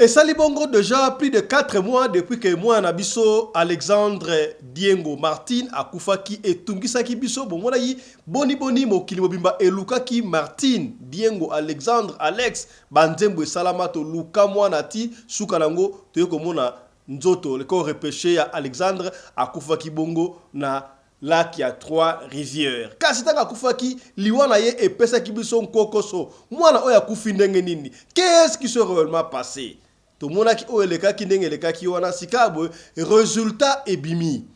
Et ça libongo déjà plus de 4 mois depuis que moi nabiso Alexandre Diengo Martin akufaki etungisaki biso bomona yi boni mokili mobimba elukaki Martin Diengo Alexandre Alex banzembo salama to luka mwana ti suka nango toyeko mona nzoto leko repêché ya Alexandre akufaki bongo na lac ya Trois-Rivières. Kasi tanga akufaki liwana ye epesa kibiso nkokoso mwana oya kufi ndenge nini. Qu'est-ce qui s'est réellement passé? Tout le monde qui a elekaki ndenge elekaki wana sikabwe résultat ebimi.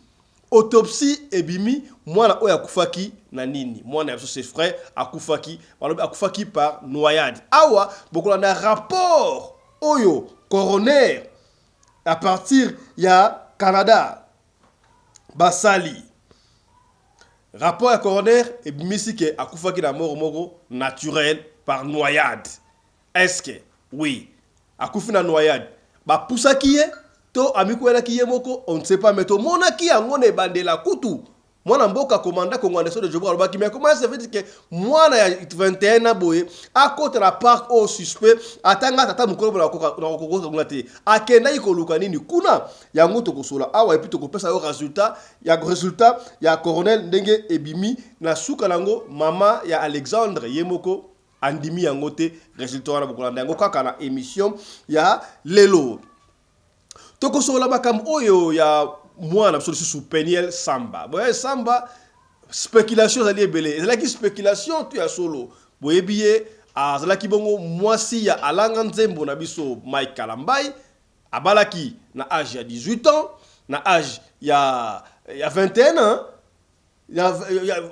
Autopsie ebimi mwana oya kufaki na nini. Mwana yaso ses frères akufaki par noyade. Awa bokola na rapport oyo coroner à partir ya Canada basali. Rapport à coroner ebimisi ke akufaki na mort moko naturel par noyade. Est-ce que oui? Akufi na noyade ba pusaki ye to amikwela ki ye moko on ne sait pas mais to mona ki yango ne bandela kutu mwana mboka komanda kongwanda so de jobo alobaki mais comment ça veut dire que mwana ya 21 na boye akota na park au suspect atanga tata mukolo na kokoko ngate akenda ikoluka nini kuna yango to kosola awa epi to kopesa yo résultat ya colonel ndenge ebimi na suka nango mama ya Alexandre Yemoko andimi yango te résultat wana bokolanda yango kaka na émission ya lelo tokosola makambo oyo ya mwana absolu sous Peniel Samba boye Samba spéculation zali ebele ezalaki spéculation tu ya solo boyebiye azalaki bongo mwasi ya alanga nzembo na biso Mike Kalambai abalaki na âge ya 18 ans na âge ya 21 ans il y a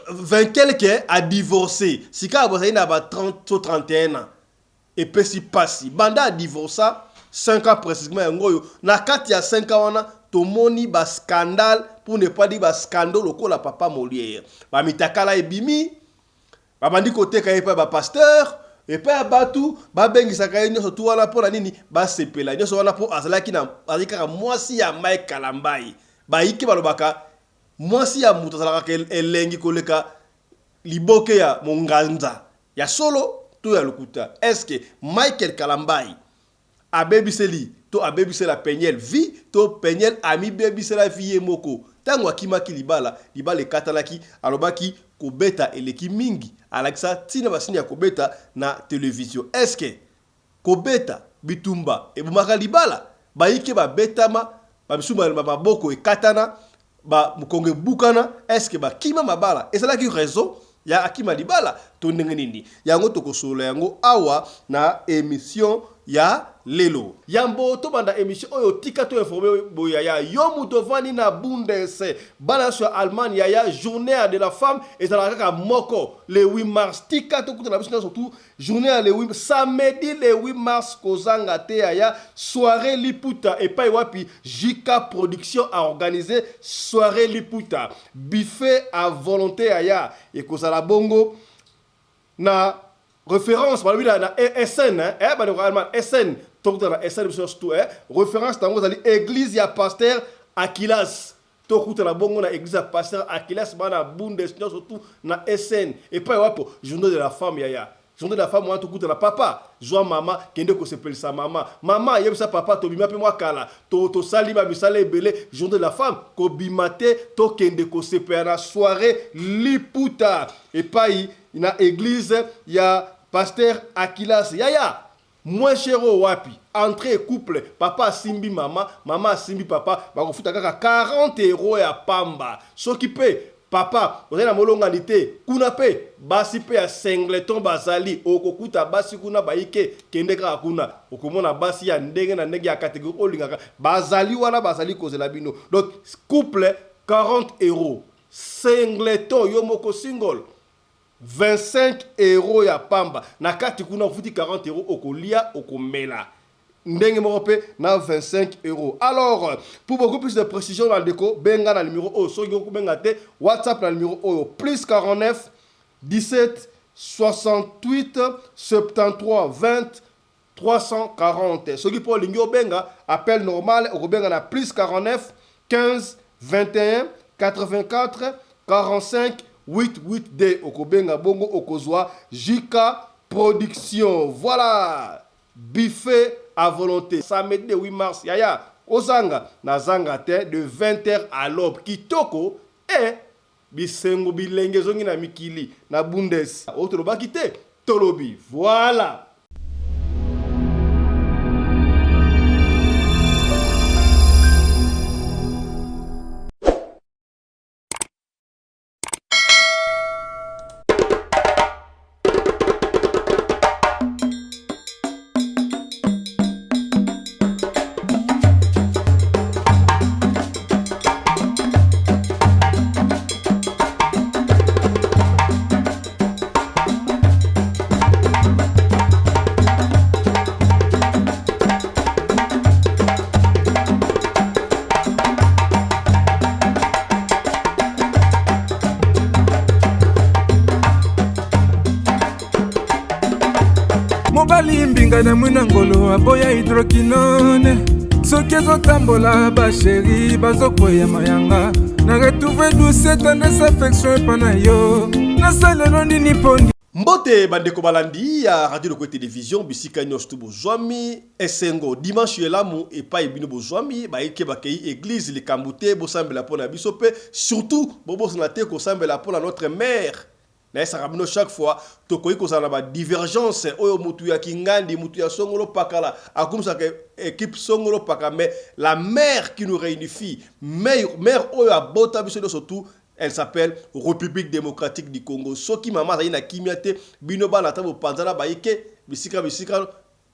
20 quelques a divorcé. Si quand vous avez 30 ou 31 ans. Et puis si passe. Banda a divorcé 5 ans précisément. Na 4 il y a 5 ans, tout le monde a scandale. Pour ne pas dire scandale, le la papa Molière. Ba mitakala ebimi. Ba bandi côté quand il pas ba pasteur. Et puis abatu. Ba bengi sakaye nyo surtout wana pour la nini. Ba sepela. Nyo so wana pour azalaki na. Azalaki mwasi ya Mike Kalambai. Ba iki balobaka. Moi si ya mutu azalaka elengi koleka liboke ya monganza ya solo to ya lukuta. Est-ce que Michael Kalambai abebiseli to abebisela Peniel vie to Peniel ami bebisela vie moko tango akimaki libala katalaki alobaki kobeta eleki mingi alakisa tina basini ya kobeta na télévision. Est-ce que kobeta bitumba ebumaka libala baike ba betama ba bisuma maboko ekatana ba mukonge bukana est-ce que ba kima mabala ezala ki raison ya akima libala to ndenge nini yango tokosola yango awa na émission ya lelo yambo to banda émission oyo tika to informé boya ya yo mutovani na Bundes bana sur Allemagne ya journée de la femme ezala kaka moko le 8 mars tika to kutana biso surtout journée le 8 samedi le 8 mars kozanga te ya soirée liputa et pas wapi Jika production a organisé soirée liputa buffet à volonté ya et kozala bongo na référence par na SN SN donc dans la SN surtout référence dans vous église ya pasteur Akilas to kuta la bongo na église ya pasteur Akilas bana Bundes surtout na SN et pas wapo journée de la femme ya journée de la femme moi to kuta la papa joie maman kende ko sepeli sa maman yebisa papa to bima pe moi kala to salima misale ebele journée de la femme ko bimate to kende ko sepeli na soirée liputa et pas na église ya pasteur Akilas yaya moins chéro wapi entrée couple papa simbi mama simbi papa bakofuta kaka 40 € ya pamba soki pe papa ozali na molonganité kuna pe basi pe ya singleton bazali okokuta basi kuna baike kende kaka kuna okomona basi ya ndenge na ndenge ya catégorie olingaka bazali wana bazali kozela bino donc couple 40 €, singleton yo moko single 25 € ya pamba na kati kuna futi 40 € okolia okomela ndenge moko na 25 €. Alors pour beaucoup plus de précision dans le déco benga na numéro o so yo benga te WhatsApp na numéro o +49 17 68 73 20 340 so qui pour lingo benga appel normal o benga na +49 15 21 84 45 88D okobenga bongo okozwa Jika production. Voilà, buffet à volonté. Samedi 8 mars, yaya, Ozanga, Nazanga te de 20h à l'aube. Kitoko, bisengo bilenge zongi na mikili, na bundes. Otoloba kite, tolobi. Voilà. Mobali mbinga na mwina ngolo aboya hydroquinone soki ezotambola basheri bazokwea mayanga na retrouve douce tendresse affection epa na yo nasalelo nini mpondi Mbote bandeko balandi ya Radio Loco Télévision bisika nyos tu bozwami esengo dimanche elamu epa ebino bozwami baike bakei église le Kambute bosambela pona biso pe surtout bobo sanate ko sambela pona notre mère. Na saramino chaque fois tokoyi ko sana ba divergence oyo mutu ya kingandi mutu ya songolo pakala akumsa ke équipe songolo paka mais la mère qui nous réunifie mère oyo abota biso surtout. Elle s'appelle République démocratique du Congo. Soki mama zali na kimiate bino bana tabo panzala baike bisika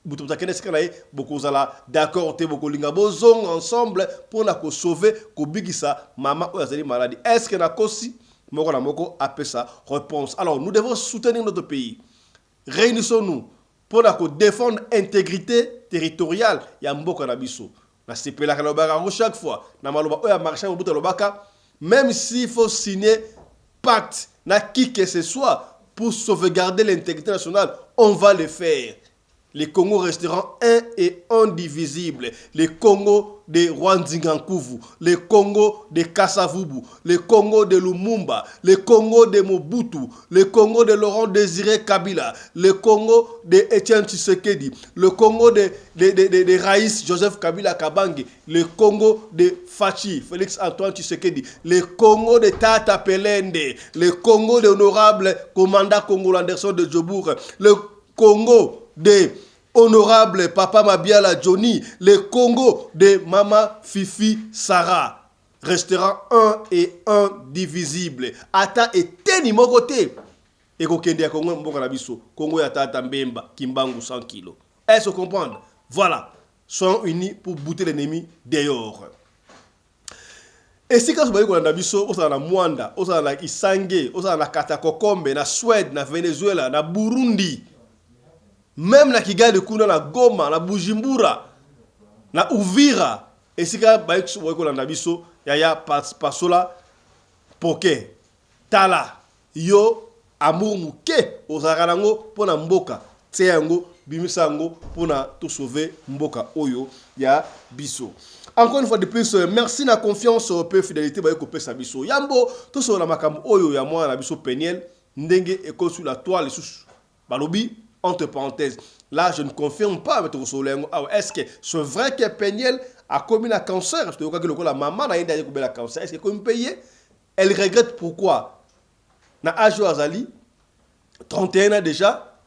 butumta kene sika nae bokozala d'accord te bokolinga bozong ensemble pour na ko sauver ko bigisa mama oyo zali malade. Est-ce que na kosi moko na moko apesa réponse. Alors nous devons soutenir notre pays. Réunissons-nous pour na ko défendre intégrité territoriale ya mboka na biso. Na sepela kana baka chaque fois na maloba oyo marché obuta lobaka. Même s'il faut signer pacte, na qui que ce soit, pour sauvegarder l'intégrité nationale, on va le faire. Les Congos resteront un et indivisibles. Les Congos de Rwandingankuvu, les Congos de Kassavubu, les Congos de Lumumba, les Congos de Mobutu, les Congos de Laurent Désiré Kabila, les Congos de Etienne Tshisekedi, le Congo de Raïs Joseph Kabila Kabange, le Congo de Fachi Félix Antoine Tshisekedi, le Congo de Tata Pelende, le Congo de l'honorable commandant Congo Anderson de Djobour, le Congo de honorable Papa Mabiala Johnny, le Congo de Mama Fifi Sarah restera un et indivisible. Ata eteni mokote eko kende ya Congo mboka na biso. Congo ya Tata Mbemba Kimbangu 100 kilos. Est-ce que comprendre? Voilà, soyons unis pour bouter l'ennemi dehors. Et si quand vous voyez na biso, on na Mwanda, on na Isange, on na Katakokombe, na Suède, na Venezuela, na Burundi. Même na Kigali kuna na Goma, na Bujumbura, na Uvira, et si ka ba ko na biso yaya pasola poke tala yo amour muke ozarango pona mboka tseyango bimisango pona to sauver mboka oyo ya biso. Encore une fois de plus, merci na confiance peu fidélité ba ko pesa biso. Yambo to so na makambo oyo ya mwa na biso Peniel ndenge eko sur la toile sous balobi. Entre parenthèses, là je ne confirme pas avec Rosolengo. Est-ce que c'est vrai que Peniel a commis un cancer? Parce que la maman a commis un cancer. Est-ce qu'elle a payé? Elle regrette pourquoi? Na Ajo Azali, 31 ans déjà,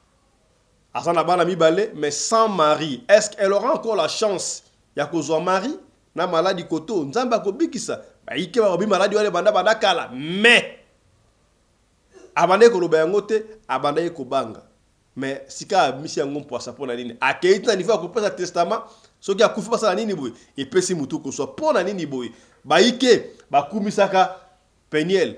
mais sans mari. Est-ce qu'elle aura encore la chance? Il y a qu'au mari, na maladie koto, nzamba ko bikisa. Ba ike ba bi maladie wale banda banda kala. Mais abande ko lobayangote, abande ko banga. Mais si ka misi yango poisa pona nini akeita niveau ko pesa testament soki akufi pasa nini boy et pesi mutu ko so pona nini boy baike bakumisaka Peniel.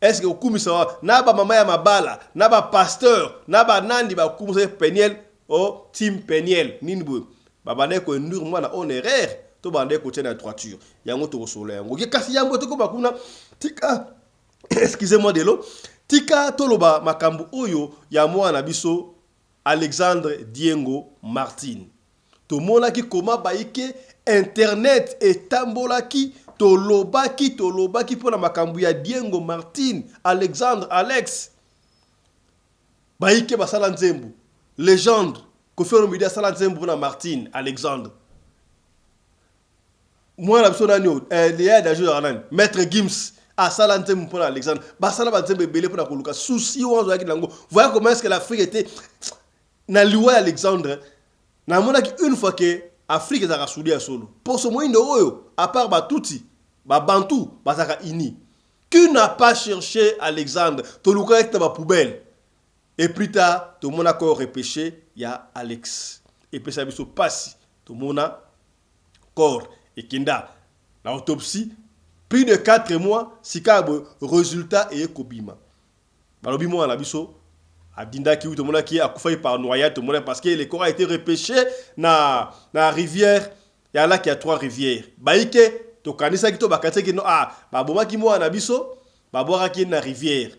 Est-ce que okumisa na ba mama ya mabala na ba pasteur na ba nandi bakumisa Peniel o team Peniel nini boy babane ko ndur mwana honoraire to bande ko tena droiture yango to solo yango ke kasi yango to ko bakuna tika excusez-moi de l'eau tika toloba makambu oyo ya mwana biso Alexandre Diengo Martin. To monaki koma baike internet etambolaki tolobaki pona makambu ya Diengo Martin, Alexandre Alex. Baike basala nzembu, légende Kofi Olomide asala nzembo na Martine Alexandre. Moi la personne anio Léa d'ajou Arnan Maître Gims asala nzembo pour Alexandre. Basala ba nzembo belé pour na koluka souci wanzo yaki nango. Voyez comment est-ce que l'Afrique était na liwa Alexandre. Na mona ki une fois que Afrique ezaka soudi à solo. Pour ce moyen de oyo à part Batuti, Bantu, bazaka ini. Qui n'a pas cherché Alexandre, toluka est dans poubelle. Et plus tard, tout le monde a encore repêché, il y a Alex. Et puis ça se passe, tout le monde a corps et Kinda. L'autopsie, plus de 4 mois, si le résultat est Kobima. Malobimo à la biso, à Dinda qui tout le monde qui a coupé par noyade, tout le monde parce que le corps a été repêché dans la rivière. Il y a là qui a 3 rivières. Baïke, to kanisa ki to bakatse ki no baboma ki mo na biso, babora ki na rivière.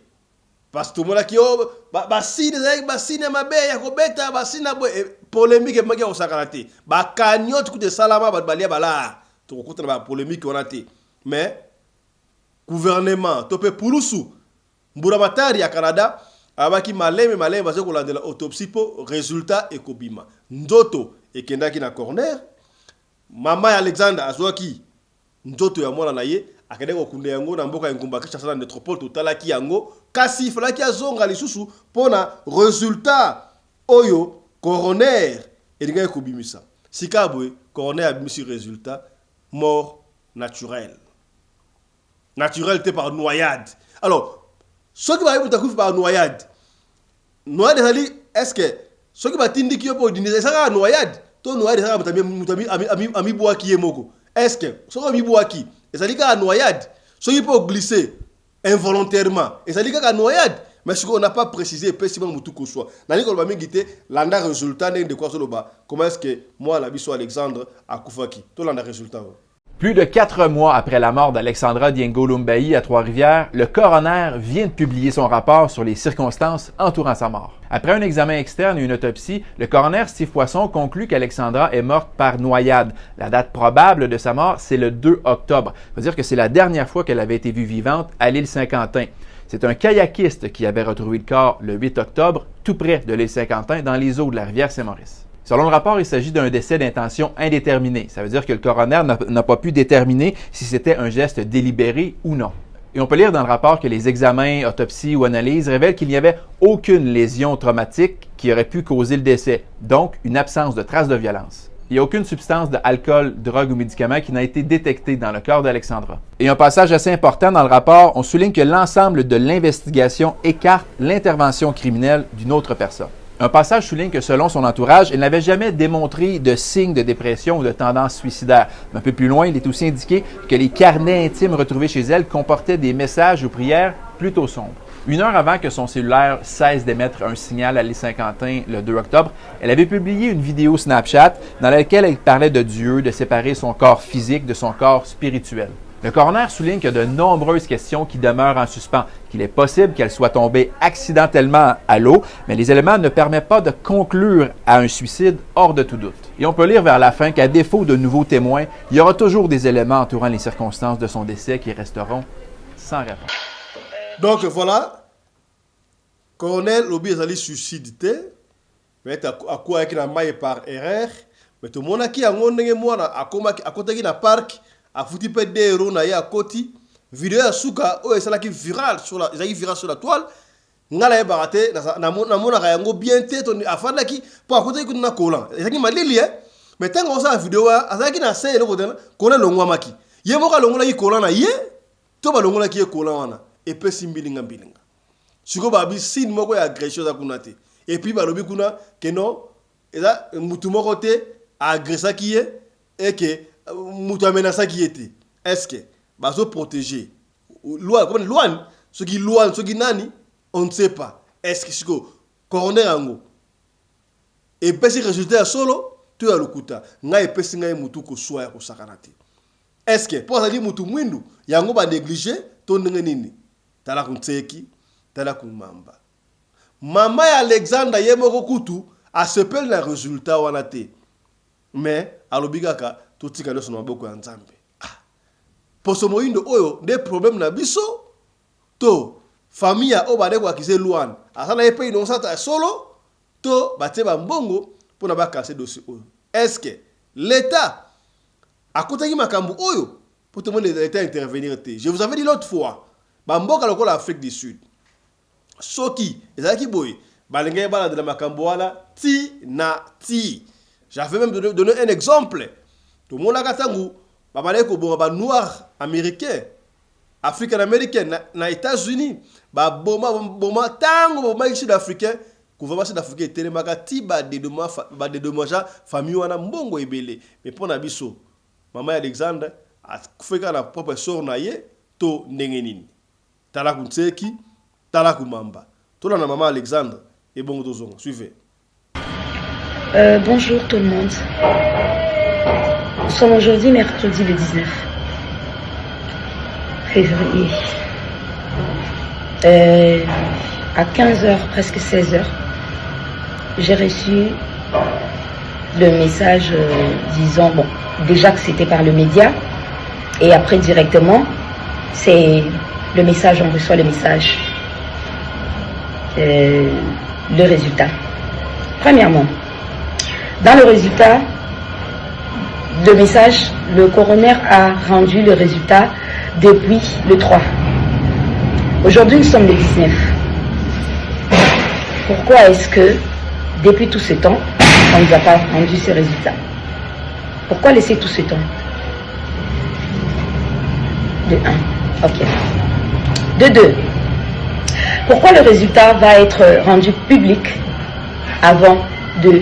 Parce que tout le monde qui oh basine mabe ya kobeta basine polémique maki osakalate ba kanyote ku de salama ba balia bala to ko na polémique on a té mais gouvernement to pe pulusu mbura matari ya Canada abaki maleme bazo ko landela autopsie po résultat ekobima ndoto ekendaki na corner mama ya Alexandre azwaki ndoto ya mwana na ye akende ko kunde yango na mboka ngumba kisha sala métropole totalaki yango kasi falaki azonga lisusu pona résultat oyo coroner elinga ko bimisa sikabwe coroner abimisi résultat mort naturel par noyade. Alors ceux qui va être par noyade ali est-ce que ceux qui va tindiki yo po dinisa ça noyade to noyade ça mutami ami boaki yemoko est-ce que ceux qui boaki et ça dit qu'à noyade ceux qui peuvent glisser involontairement et ça dit qu'à noyade mais ce qu'on n'a pas précisé précisément mutu ko soit nani ko ba mingité landa résultat de quoi solo ba comment est-ce que moi la biso Alexandre akufaki to landa résultat. Plus de 4 mois après la mort d'Alexandra Diengo Lumbayi à Trois-Rivières, le coroner vient de publier son rapport sur les circonstances entourant sa mort. Après un examen externe et une autopsie, le coroner Steve Poisson conclut qu'Alexandra est morte par noyade. La date probable de sa mort, c'est le 2 octobre. Ça veut dire que c'est la dernière fois qu'elle avait été vue vivante à l'île Saint-Quentin. C'est un kayakiste qui avait retrouvé le corps le 8 octobre, tout près de l'île Saint-Quentin, dans les eaux de la rivière Saint-Maurice. Selon le rapport, il s'agit d'un décès d'intention indéterminée. Ça veut dire que le coroner n'a pas pu déterminer si c'était un geste délibéré ou non. Et on peut lire dans le rapport que les examens, autopsies ou analyses révèlent qu'il n'y avait aucune lésion traumatique qui aurait pu causer le décès, donc une absence de traces de violence. Il n'y a aucune substance d'alcool, drogue ou médicament qui n'a été détectée dans le corps d'Alexandra. Et un passage assez important dans le rapport, on souligne que l'ensemble de l'investigation écarte l'intervention criminelle d'une autre personne. Un passage souligne que selon son entourage, elle n'avait jamais démontré de signes de dépression ou de tendance suicidaire. Un peu plus loin, il est aussi indiqué que les carnets intimes retrouvés chez elle comportaient des messages ou prières plutôt sombres. 1 heure avant que son cellulaire cesse d'émettre un signal à l'île Saint-Quentin le 2 octobre, elle avait publié une vidéo Snapchat dans laquelle elle parlait de Dieu, de séparer son corps physique de son corps spirituel. Le coroner souligne qu'il y a de nombreuses questions qui demeurent en suspens, qu'il est possible qu'elle soit tombée accidentellement à l'eau, mais les éléments ne permettent pas de conclure à un suicide hors de tout doute. Et on peut lire vers la fin qu'à défaut de nouveaux témoins, il y aura toujours des éléments entourant les circonstances de son décès qui resteront sans réponse. Donc voilà, colonel Lobi ezali suicidité, mais à quoi avec la maille par erreur, mais tout le monde qui a ngondenge mwana akotaki na parc a foutu pe de héros na ya koti vidéo ya suka o esalaki viral sur la toile ngala ya barate na mona yango bien te to afandaki po akotaki kuna kolan ezaki malili mais tango sa vidéo azaki na se le kodena kona longwa maki ye moka longola ki kolan na ye to ba longola ki kolan wana et pe simbilinga siko babi sin moko ya agression za kuna te et puis ba lobi kuna que non eza mutu moko te agressa ki ye et que mutu amenasa qui était est-ce que bazo protéger loi comme loi ce qui nani on ne sait pas est-ce que siko coroner ango et pesi résultat solo tu as lokuta ngai pesi ngai mutu ko soya ko sakanate est-ce que pour ça dit mutu mwindu yango ba négliger to ndenge nini tala kunseki tala kumamba mama ya Alexandre yemoko kutu a sepel na résultat wana te mais alobigaka totika leso na maboko ya Nzambe. Poso moyindo oyo des problèmes na biso to famille o bade kwa kise luan. Asana epe inonsata solo to bate ba mbongo pour ne pas casser dossier. Est-ce que l'État a contacté Makambu Oyo pour tout le monde l'État intervenir? Je vous avais dit l'autre fois, Bamboka loko l'Afrique du Sud. Soki, ezaki boy, balengé bala de la Makambu wala ti na ti. J'avais même donné un exemple. Tout le monde a katangu, babalé ko bon ba noir américain, africain américain na États-Unis, ba boma tango boma ici d'africain. Gouvernement sud-africain telemaka ti ba dédommage famille wana mbongo ebele. Mais pour na biso, maman Alexandre a fait la propre sœur na ye to ndengenini. Tala kunseki, tala kumamba. To na maman Alexandre et bon dozongo. Suivez. Bonjour tout le monde. Nous sommes aujourd'hui mercredi le 19 février. À 15h, presque 16h, j'ai reçu le message disant, bon, déjà que c'était par le média, et après directement, c'est le message, on reçoit le message, le résultat. Premièrement, dans le résultat, le message, le coroner a rendu le résultat depuis le 3. Aujourd'hui, nous sommes le 19. Pourquoi est-ce que, depuis tout ce temps, on ne nous a pas rendu ces résultats? Pourquoi laisser tout ce temps? De 1. Ok. De 2. Pourquoi le résultat va être rendu public avant de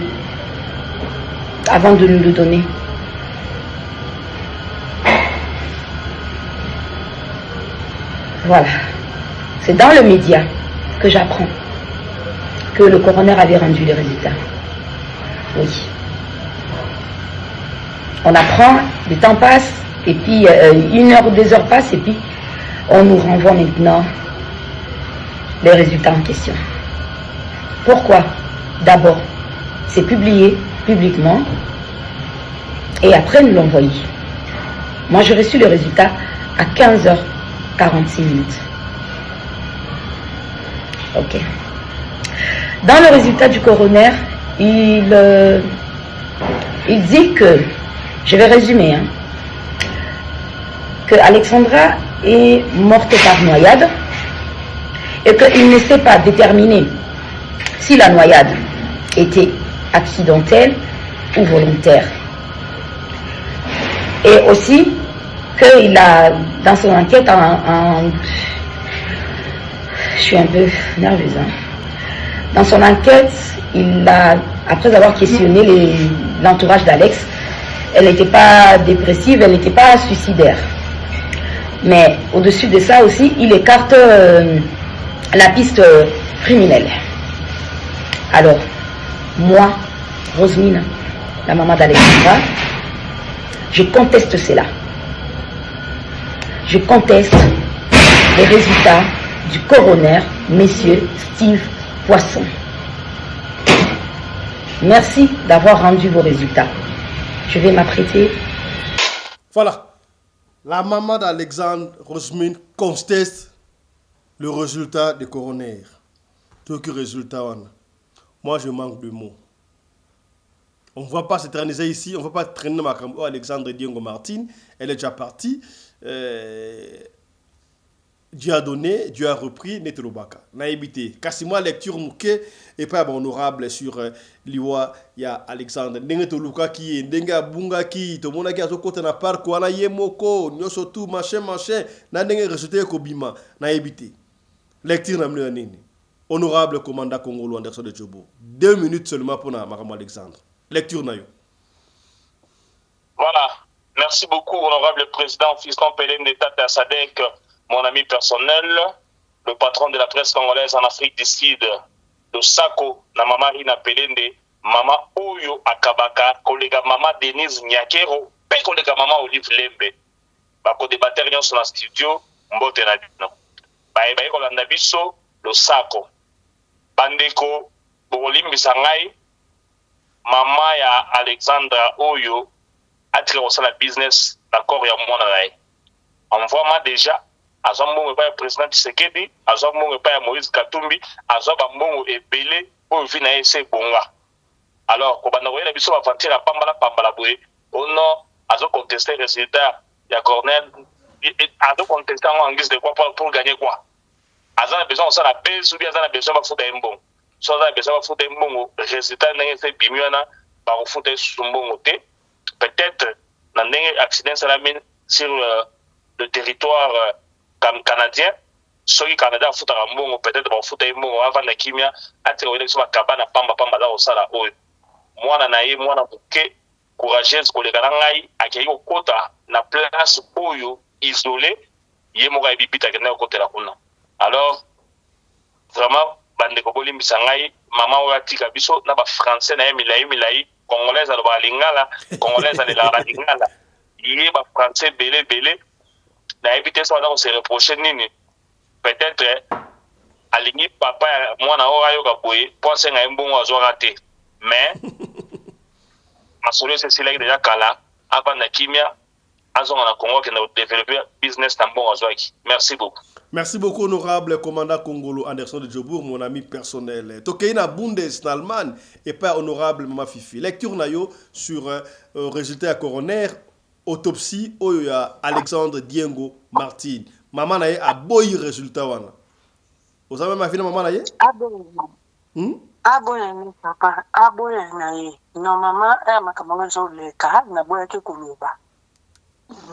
nous le donner? Voilà. C'est dans le média que j'apprends que le coroner avait rendu les résultats. Oui. On apprend, le temps passe, et puis 1 heure ou 2 heures passent, et puis on nous renvoie maintenant les résultats en question. Pourquoi? D'abord, c'est publié publiquement, et après nous l'envoyer. Moi, j'ai reçu le résultat à 15h46. Ok. Dans le résultat du coroner, il dit que, je vais résumer, que Alexandra est morte par noyade et qu'il ne sait pas déterminer si la noyade était accidentelle ou volontaire. Et aussi qu'il a, dans son enquête, je suis un peu nerveuse. Dans son enquête, il a, après avoir questionné l'entourage d'Alex, elle n'était pas dépressive, elle n'était pas suicidaire. Mais au-dessus de ça aussi, il écarte la piste criminelle. Alors, moi, Rosemine, la maman d'Alexandra, je conteste cela. Je conteste les résultats du coroner, monsieur Steve Poisson. Merci d'avoir rendu vos résultats. Je vais m'apprêter. Voilà. La maman d'Alexandre Rosemine conteste le résultat du coroner. Tout que résultat, moi je manque de mots. On ne va pas s'éterniser ici, on ne va pas traîner Alexandre Diengo Martin. Elle est déjà partie. Dieu a donné, Dieu a repris, Netelobaka. Naïbité. Kassima lecture mouké et pas honorable sur l'Iwa, il y a Alexandre. Nengetoluka qui est, Nenga Bunga qui, tout le monde qui a côté na parc, Kouana Yemoko, Nyosotu, machin, na Nenge résulté Kobima. Naïbité. Lecture n'a nini. Honorable commandant Congolo Anderson de Tchobo. 2 minutes seulement pour Maram Alexandre. Lecture Nayo. Voilà. Merci beaucoup, honorable président Fiston Pelem d'État de Sadek, mon ami personnel, le patron de la presse congolaise en Afrique du Sud, de Sako, na mama Rina Pelende, mama Oyo Akabaka, collègue mama Denise Nyakero, pe collègue mama Olive Lembe. Bako débatteur nyon sur la studio, mbote na dino. Bae kolanda biso, le Sako. Bandeko, Bolim Bisangai, mama ya Alexandra Oyo, atre au la business, d'accord, ya mona rai. Envoie-moi déjà, Azambongo pa président Tshisekedi, Azambongo pa Moïse Katumbi, Azambongo ebele, o vina ese bonga. Alors kobanda koyela biso bafantir pambala boye ono azo contester résultat ya Cornel azo contester en guise de quoi pour gagner quoi. Azana besoin ça la base ou bien azana besoin ba futa mbongo. So azana besoin ba futa mbongo résultat ndenge fait bimiona ba futa sumbongo te. Peut-être dans ndenge accident ça la mine sur le territoire canadien. Ceux qui Canada futa mbongo peut-être ba futa mbongo avant na kimia ati ko election bakabana pamba la osala oyo. Mwana na ye mwana buke courageuse koleka na ngai akei kokota na place oyo isolé ye moka ebibita kena kokotela kuna. Alors vraiment bande ko bolimbisa ngai mama oyo atika biso na ba français na ye milai congolaise alo ba lingala congolaise ale la lingala ye ba français belé na éviter ça on se reprocher nini peut-être alingi papa mwana oyo ayoka boye pense ngai mbongo azo raté mais masolo c'est là déjà kala avant na kimia azonga na Congo qui na développer business na mbongo azo aki. Merci beaucoup. Merci beaucoup, honorable commandant Congolo Anderson de Djobour, mon ami personnel. Tokeina Bundes d'Allemagne et pas honorable Mama Fifi. Lecture nayo sur résultat à coroner, autopsie, oya Alexandre Diengo Martin. Maman naye a boy résultat wana. Vous savez ma fille maman naye? Aboye papa, aboye naye. Non maman, makamanga zo le ka na boye ke kuluba.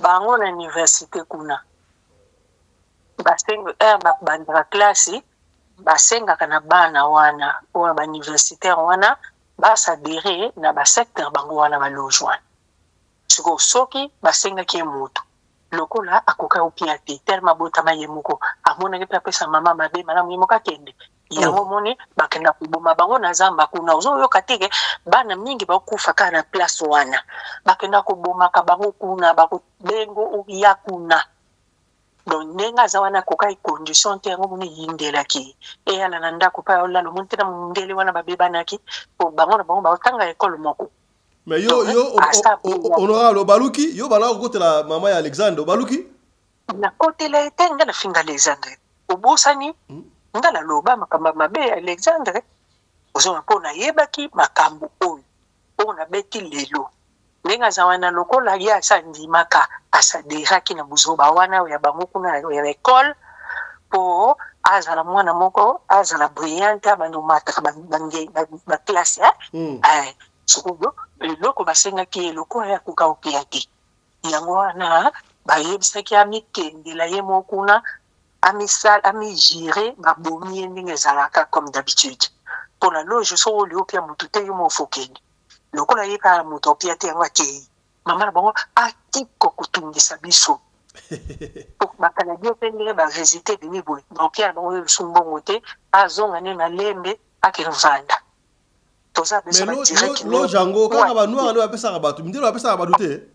Bango na université kuna. Basenga bandra classe basenga kana bana wana oya ba universitaire wana basadere na ba secteur bango wana ba lojwana siko soki basenga ki moto lokola akoka opiate tellement botama yemuko amona ke pesa mama mabe malamu yemuka kende yango moni bakenda kuboma bango na zamba kuna uzoyoka teke bana mingi bakufa kana place wana bakenda kuboma ka bango kuna bakubengo uya kuna. Donc nenga zawana kokai condition te ngo muni yindela ki e ala nanda ko pa olla lo muntina mundele wana babeba ki po bango na bango ba tanga école moko. Mais yo honorable Baluki yo bala ko la mama ya Alexandre Baluki na côté la etenga na finga Alexandre obosani ngala loba makamba mabe Alexandre ozo mpona yebaki makambo oyo ona beti lelo nenga zawana lokola ya sandimaka asadera kina buzoba wana ya bango kuna ya école po azala mwana moko azala brillante abando mata ba classe sikudo loko basenga ki loko ya kukaupia ki yango wana bayebisa ki amikende la yemo kuna amisal amigire babomi ndenge zalaka comme d'habitude pour la loge so liopia mutute yomo fokende lokola yeka moto pia te ngati mama na bango atiko kutungisa biso pour bakala dio pende ba visiter de niveau donc ya bango sumbongo te azonga ne na lembe akirvanda toza beso ba direct lo jango kaka ba noir le apesa ka batu mindelo apesa ka batu te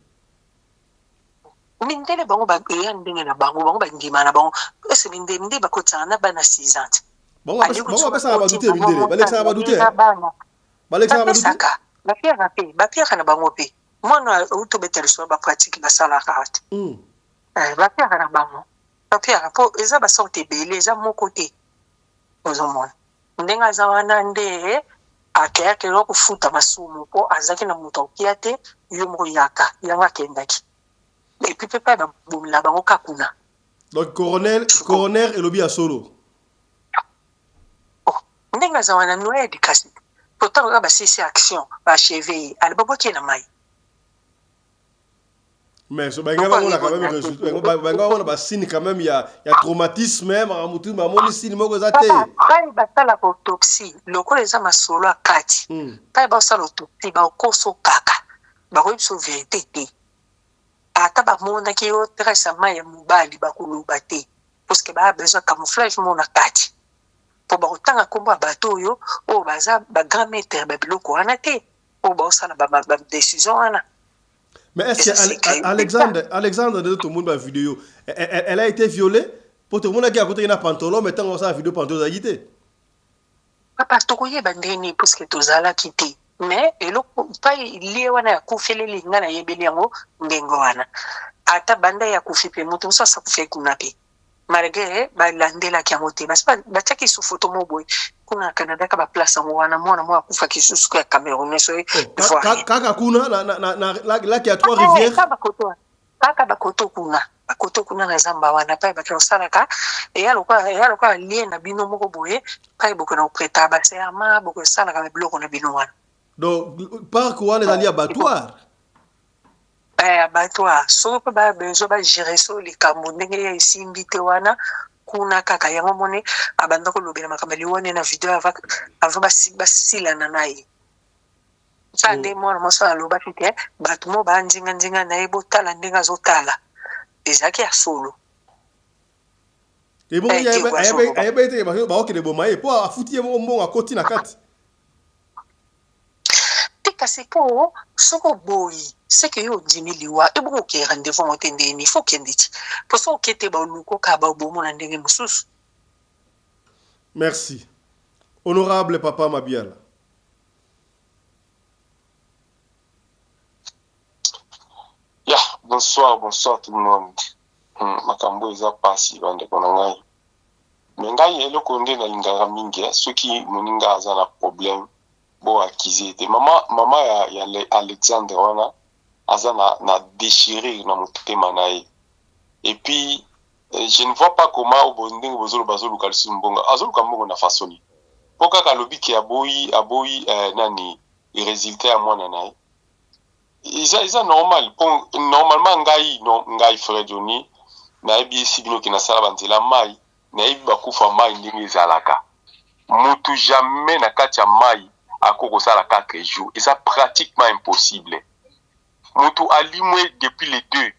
mindele bango ba yandenge na bango ba ndima na bango ese mindende ba kotana bana 6 ans bango apesa ka batu te mindele balexa ka batu te balexa ka batu te bapia kana bango pe mwana utobetel so ba pratique ba sala kart bapia kana bango bapia po eza ba sorte bele eza moko te ozomona ndenga za wana nde akaya kero kufuta masumu po azaki na muto kia te yo moko yaka yanga kendaki et puis pepa ba bumla bango kakuna donc coroner elobi ya solo ndenga za wana no éducation pourtant on va passer action va chever al babo qui na mai mais so benga bango na quand même benga on ba signe quand même il y a traumatisme même à mutu ba moni signe moko za te kai ba sala autopsie loko eza masolo akati kai ba sala autopsie ba koso kaka ba ko so vérité te ata ba mona ki o récemment ya mubali ba kuluba te parce que ba besoin camouflage mona kati pour ba otanga komba bato yo o baza ba grand maître ba biloko wana te o ba osala ba décision wana. Mais est-ce que Alexandre de tout le monde la vidéo elle a été violée pour tout le monde qui a côté na pantalon mettant on sa vidéo pantalon agité papa to koye bandeni parce que tozala kité mais eloko pa lié wana ya kufele linga na yebeli yango ngengo wana ata banda ya kufipe mutu sasa kufe kunape malgré ba landela ki amote basi ba chaki su photo mo boy kuna Canada ka ba place ngo wana mwana mwa kufa kisusu ka Cameroun so kaka kuna la qui a Trois-Rivières kaka bakoto kuna na zamba wana pa ba tosala ka yaloka lien na bino moko boye pa boko na prêta ba serment boko sala ka bloko na bino wana donc parc wana ezali abattoir abattoir so ba bezo ba gérer so likambo ndenge ya isimbi te wana kuna kaka yango mone abanda ko lobela makambo lione na video ava basila na nayi sande mwana mosala loba tete bato mo banzinga na ebo tala ndenga zotala ezaki ya solo bon ayebe ete baokende bomaye po afuti ye mbongo akoti na kati kasi po soko boyi seke yo ndimi liwa ebongo ke rendez-vous ngotendeni fo kenditi po so kete ba luko ka ba bomo na ndenge mususu. Merci honorable papa Mabiala. Bonsoir tout le monde. Makambo eza pasi bande kona ngai. Mais ngai eloko nde na lingaka mingi soki moninga aza na problème bo akize te mama ya Alexandre wana aza na déchirer na motema na ye. Et puis je ne vois pas comment obondenge bazolo kalisi mbongo azoluka mbongo na fasoni poka kalobi ki aboyi nani résultat ya mwana na ye isa normal normalement ngai frère Johnny na ebi esibino ki na sala banzela mai na ebi bakufa mai ndenge ezalaka mutu jamais na kati ya mai akoko sala 4 jours et ça pratiquement impossible mutu alimwe depuis les 2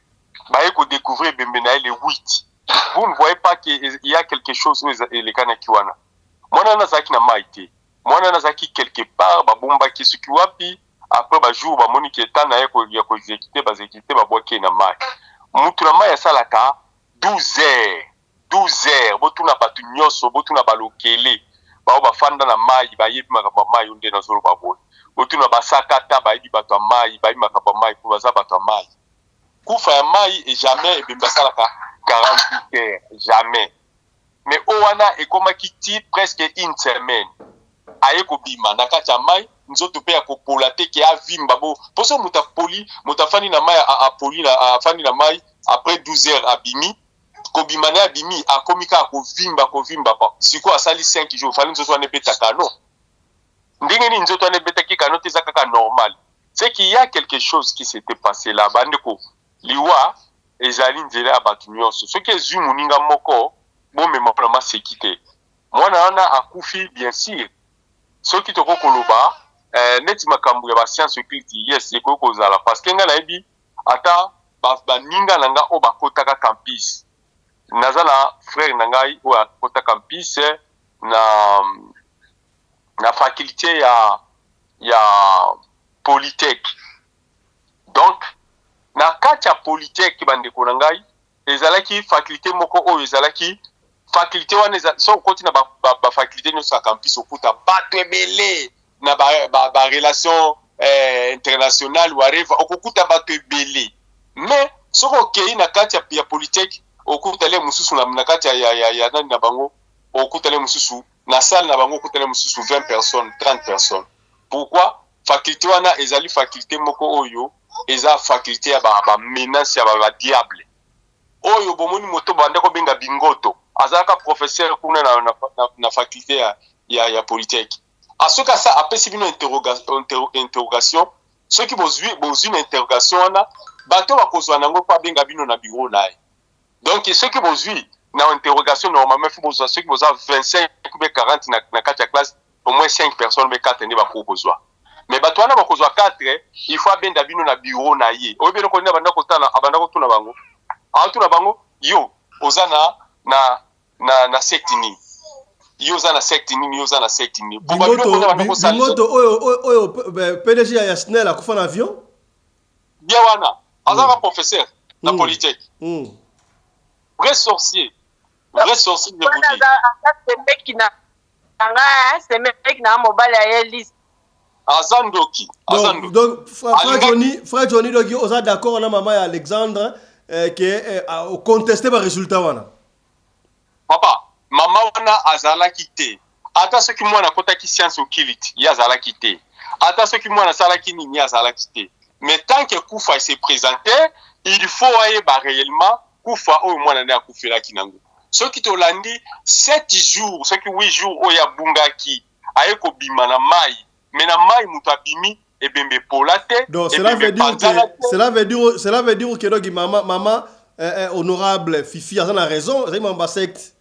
baye ko découvrir bembena les 8 vous ne voyez pas qu'il y a quelque chose où les kanaki wana mwana nazaki na mai te mwana nazaki quelque part babomba ki suki wapi après ba jour ba moni ki etat na ye ko ya ko exécuter ba boke na mai mutu na mai asalaka 12 heures botuna batu nyoso botuna balokele bao bafanda na mai bayebi makamba mai onde na zolo babona botuna basakata bayebi bato ya mai bayebi makamba mai po baza bato ya mai kufa ya mai et jamais ebimba salaka 48 heures jamais mais owana ekomaki ti presque une semaine aye kobima na kati ya mai nzoto pe ya kopola te ke avimba bo poso mutafani na mai apoli na afani na mai après 12 heures abimi kobimane abimi akomika kovimba pa siko asali 5 jours fali nzoto ane beta kano ndenge ni nzoto ane beta ki kano te za kaka normal c'est qu'il y a quelque chose qui s'était passé là bandeko liwa ezali nzela ya batu nyonso soki ezwi moninga moko bomema mpona maseki te mwana wana akufi bien sûr soki toko koloba neti makambo ya bascience occulte yes ekoki kozala parce que nga nayebi ata baninga na nga oyo bakotaka campus naza na frère na ngai oyo akota campus na faculté ya Polytech. Donc na kati ya Polytech bandeko na ngai ezalaki faculté moko oyo ezalaki faculté wana so koti na ba faculté nyonso ya campus okuta bato ebele na ba relation internationale whatever okukuta bato ebele mais soko okei na kati ya Polytech okutale mususu na kati ya nani na bango okutale mususu na salle na bango okutale mususu 20 personnes 30 personnes. Pourquoi faculté wana ezali faculté moko oyo eza faculté ya ba menace ya ba diable oyo bomoni moto bande ko benga bingoto azalaka professeur kuna na faculté ya Polytech asoka sa apesi bino interrogation ceux qui bozwi na interrogation wana bato bakozwa nango pa benga bino na bureau nae. Donc ceux qui bozwi na interrogation normalement faut bozwa ceux qui bozwa 25 ou 40 na kati ya classe au moins 5 personnes be 4 ndi bakozwa mais bato wana bakozwa 4 il faut benda bino na bureau na ye oyo bino ko nda banda ko tala abanda ko tuna bango tuna bango yo ozana na secte ni yo za na secte ni yo za na secte ni bingoto oyo PDG ya Snell akufa na avion bien wana azaka professeur na Polytech vrai sorcier je vous dis c'est mec na mobile ya liste azandoki donc frère Johnny doki oza d'accord na mama ya Alexandre que contester ba résultat wana papa mama wana azalaki te ata soki mwana akotaki science okiliti ye azalaki te, ata soki mwana asalaki nini ye azalaki te. Mais tant que kufa se présentait, il faut ayeba réellement kufa oyo mwana nde akufelaki nango. Soki tolandi 7 jours, soki 8 jours oyo abungaki aye kobima na mai, mais na mai mutu abimi ebembe pola te. Donc cela veut dire que donc maman honorable Fifi a raison, c'est une secte.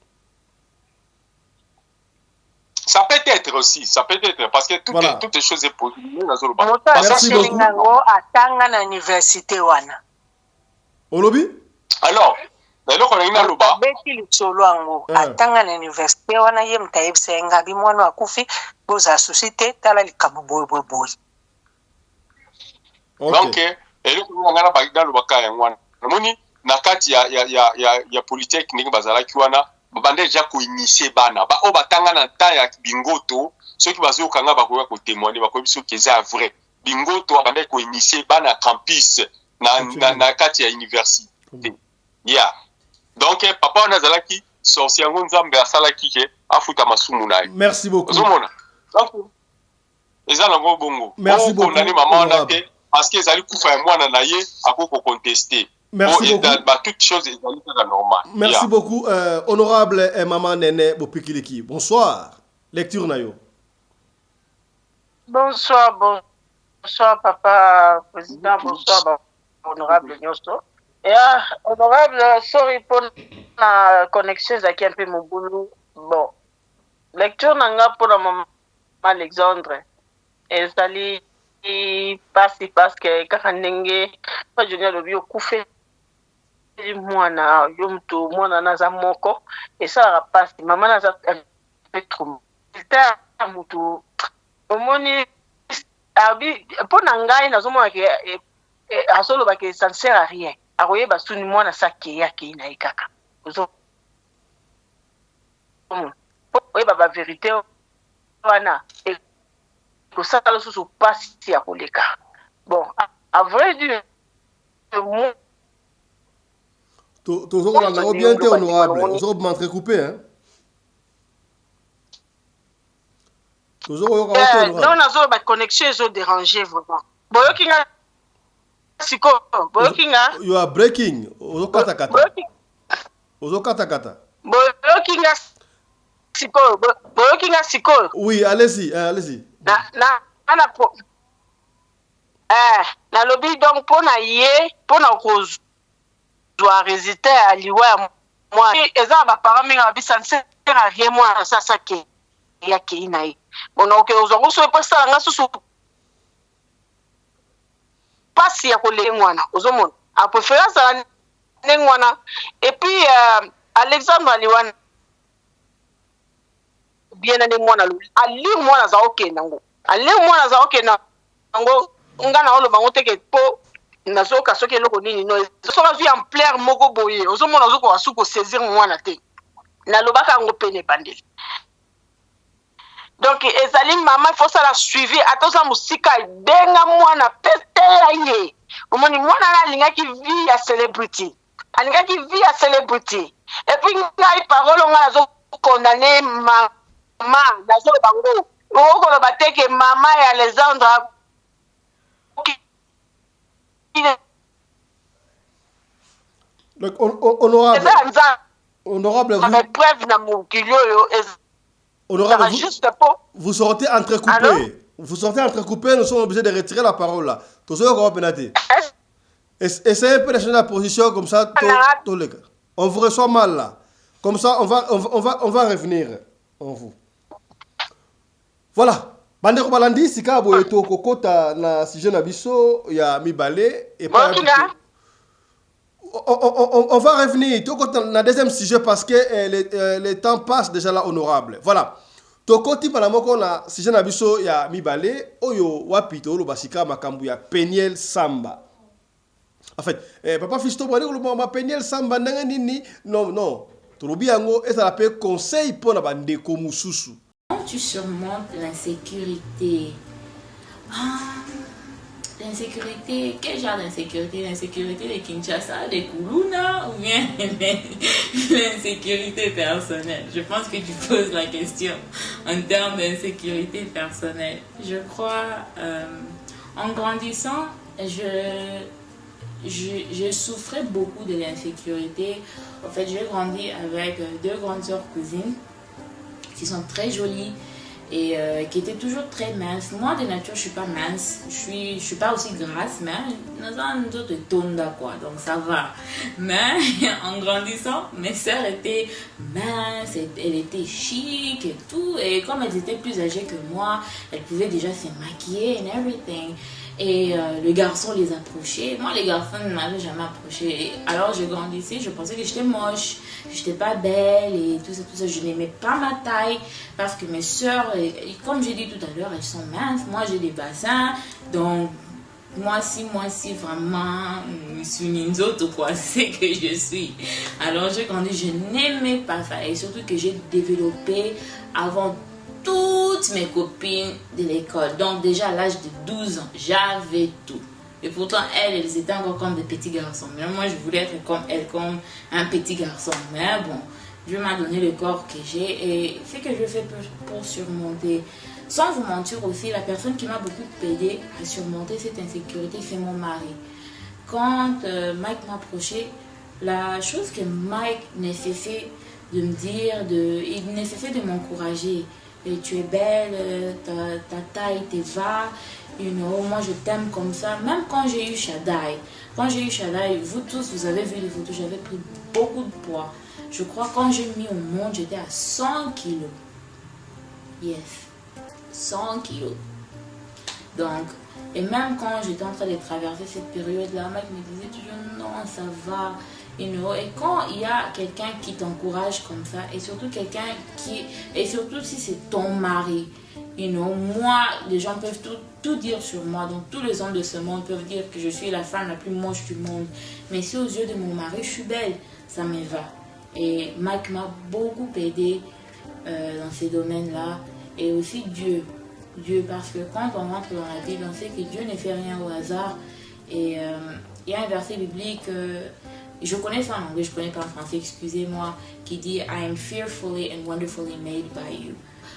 Ça peut être aussi, ça peut être parce que toutes les choses est possible. Merci beaucoup. Atanga na université wana. Olobi? Alors, eloko na loba. Beti lisolo ango atanga na université wana ye mtayebisa ngabi mwana akufi boza société tala likabu boy. Donc eloko ngana ba dans lobaka ya ngwana. Namoni na kati ya polytechnique bazalaki wana bande déjà ko initier bana ba o batanga na temps ya bingoto ceux qui bazo kanga ba ko témoigner ba ko biso que c'est vrai bingoto bande ko initier bana campus na kati ya université. Yeah. Donc papa on azalaki sorcier ngo nzambe asalaki ke afuta masumu naye. Merci beaucoup. Ozomona. Donc ezala ngo bongo. Merci beaucoup. On a maman na te parce que ezali kufa ya mwana na ye akoko contester. Merci beaucoup. Toute chose est normale. Merci beaucoup, honorable maman Nene Bopikiliki. Bonsoir. Lecture Nayo. Bonsoir, papa président. Bonsoir, honorable Nyoso. Et honorable, sorry pour la connexion avec un peu mon boulot. Bon, lecture nanga pour la maman Alexandre. Et ça lui passe parce que quand on pas junior le bio coufé. Mwana yomto mwana naza moko et ça rapasi mama naza trop c'était mutu omoni abi pona ngai nazomona ke asolo ba ke ça ne sert à rien akoye basuni mwana sake yake ina ikaka ozo oye baba vérité wana et que ça le sous passe ya koleka bon à vrai dire Toujours on a bien été honorable. Toujours m'entrecoupé, hein. Toujours on a été honorable. Non, on a pas connexion, ils ont dérangé vraiment. Boyokinga, siko, boyokinga. You are breaking. Ozo kata kata. Ozo kata kata. Boyokinga, siko. Oui, allez-y, allez-y. Na lobby donc pour na cause. Doit résister à l'Iwa moi et ça va pas mais ça ne sert à rien moi ça qui ya qui naï bon donc aux autres soit pas ça nga sous pas si ya kolé mwana aux autres à préférence à mwana et puis Alexandre Aliwan bien ane mwana ali mwana za OK nango ali mwana za OK nango ngana olo bango teke po nazoka soki eloko nini no soka zu ampleur moko boye ozomona ozoko asuko saisir mwana te na lobaka ngo pene bandeli donc ezali mama il faut ça la suivi atoza musika benga mwana pete ye omoni mwana na lingaki vie ya celebrity alingaki vie ya celebrity et puis ngai parole nga zo condamner mama nazo bango oko lo bateke mama ya Alexandre Donc, honorable, honorable, vous sortez entrecoupé. Vous sortez entrecoupé, nous sommes obligés de retirer la parole là. Essayez un peu de changer la position comme ça. On vous reçoit mal là. Comme ça, on va revenir en vous. Voilà. Bandeko balandi sika boyeto kokota na sujet na biso ya mibale et pas on va revenir tokota na deuxième sujet parce que le temps passe déjà là honorable. Voilà. Tokoti pala moko na sujet na biso ya mibale oyo wapito lo basika makambu ya Peniel Samba. En fait, papa Fisto boni ko ma Peniel Samba ndanga nini non. Tolobi yango eza la pe conseil pour na bandeko mususu. Comment tu surmontes l'insécurité? L'insécurité, quel genre d'insécurité? L'insécurité de Kinshasa, des Kuluna ou bien l'insécurité personnelle? Je pense que tu poses la question en termes d'insécurité personnelle. Je crois, en grandissant, je souffrais beaucoup de l'insécurité. En fait, j'ai grandi avec deux grandes sœurs cousines qui sont très jolies et qui étaient toujours très minces. Moi, de nature, je suis pas mince. Je suis pas aussi grasse, mais nous avons de tonda, quoi. Donc, ça va. Mais en grandissant, mes sœurs étaient minces, elles étaient chic et tout. Et comme elles étaient plus âgées que moi, elles pouvaient déjà se maquiller and everything. Et le garçon les approchait. Moi, les garçons ne m'avaient jamais approché. Alors, je grandissais, je pensais que j'étais moche, que j'étais pas belle et tout ça, tout ça. Je n'aimais pas ma taille parce que mes soeurs, comme j'ai dit tout à l'heure, elles sont minces. Moi, j'ai des bassins. Donc, moi, si, vraiment, je suis une autre, quoi. C'est que je suis. Alors, j'ai grandi, je n'aimais pas ça. Et surtout que j'ai développé avant toutes mes copines de l'école. Donc déjà à l'âge de 12 ans, j'avais tout. Et pourtant, elles étaient encore comme des petits garçons. Mais moi, je voulais être comme elles, comme un petit garçon. Mais bon, Dieu m'a donné le corps que j'ai. Et ce que je fais pour surmonter. Sans vous mentir aussi, la personne qui m'a beaucoup aidé à surmonter cette insécurité, c'est mon mari. Quand Mike m'approchait, la chose que Mike nécessitait de me dire, il nécessitait de m'encourager. Et tu es belle, ta taille te va, moi je t'aime comme ça. Même quand j'ai eu Shaddai, vous tous, vous avez vu les photos, j'avais pris beaucoup de poids. Je crois quand j'ai mis au monde, j'étais à 100 kilos. Yes, 100 kilos. Donc, et même quand j'étais en train de traverser cette période-là, Mike me disait toujours non, ça va. Et quand il y a quelqu'un qui t'encourage comme ça, et surtout et surtout si c'est ton mari, moi, les gens peuvent tout dire sur moi, donc tous les hommes de ce monde peuvent dire que je suis la femme la plus moche du monde, mais si aux yeux de mon mari, je suis belle, ça me va. Et Mike m'a beaucoup aidé dans ces domaines-là, et aussi Dieu, parce que quand on rentre dans la Bible, on sait que Dieu ne fait rien au hasard, et il y a un verset biblique, je connais ça en anglais, je ne connais pas en français, excusez-moi, qui dit I am fearfully and wonderfully made by you.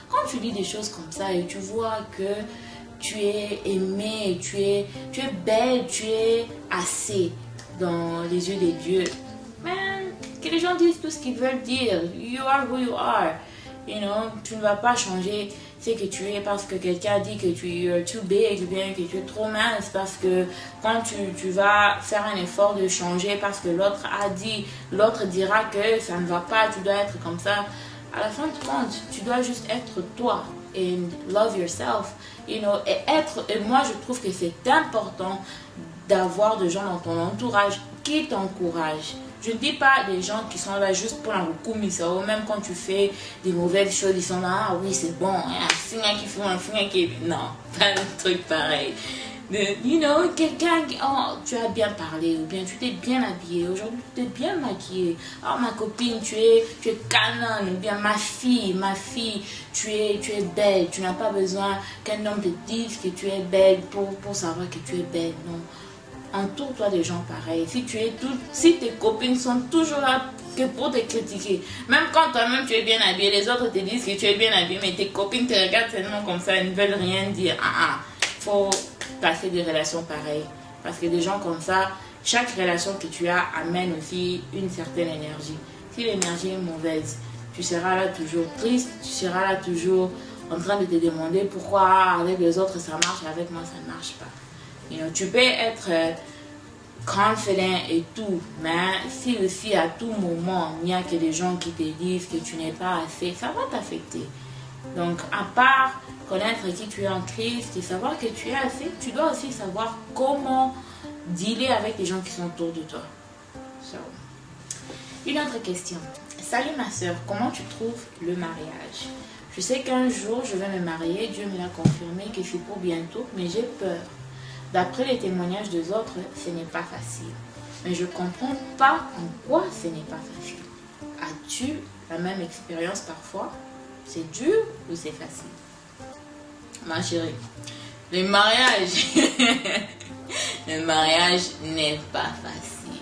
Quand tu lis des choses comme ça et tu vois que tu es aimée, tu es belle, tu es assez dans les yeux des dieux, que les gens disent tout ce qu'ils veulent dire. You are who you are. Tu ne vas pas changer ce que tu es parce que quelqu'un dit que tu es too big ou bien que tu es trop mince, parce que quand tu vas faire un effort de changer parce que l'autre a dit, l'autre dira que ça ne va pas, tu dois être comme ça. À la fin de compte, tu dois juste être toi et love yourself, et moi je trouve que c'est important d'avoir des gens dans ton entourage qui t'encouragent. Je ne dis pas des gens qui sont là juste pour un recoumisser, ou même quand tu fais des mauvaises choses, ils sont là, ah oui c'est bon, un signe qui fait un signe qui... Non, pas de truc pareil. Quelqu'un qui, oh, tu as bien parlé, ou bien tu t'es bien habillé, aujourd'hui tu t'es bien maquillée, oh ma copine, tu es canon, ou bien ma fille, tu es belle, tu n'as pas besoin qu'un homme te dise que tu es belle pour savoir que tu es belle, non. Entoure-toi des gens pareils. Si tes copines sont toujours là que pour te critiquer, même quand toi-même tu es bien habillé, les autres te disent que tu es bien habillé, mais tes copines te regardent tellement comme ça, elles ne veulent rien dire. Faut passer des relations pareilles, parce que des gens comme ça, chaque relation que tu as amène aussi une certaine énergie. Si l'énergie est mauvaise, tu seras là toujours triste, tu seras là toujours en train de te demander pourquoi avec les autres ça marche, avec moi ça ne marche pas. Tu peux être confident et tout, mais si aussi à tout moment il n'y a que des gens qui te disent que tu n'es pas assez, ça va t'affecter. Donc à part connaître qui tu es en Christ et savoir que tu es assez, tu dois aussi savoir comment dealer avec les gens qui sont autour de toi. Une autre question. Salut ma soeur, comment tu trouves le mariage? Je sais qu'un jour je vais me marier, Dieu me l'a confirmé que c'est pour bientôt, mais j'ai peur. D'après les témoignages des autres, ce n'est pas facile. Mais je ne comprends pas en quoi ce n'est pas facile. As-tu la même expérience parfois? C'est dur ou c'est facile? Ma chérie, le mariage, Le mariage n'est pas facile.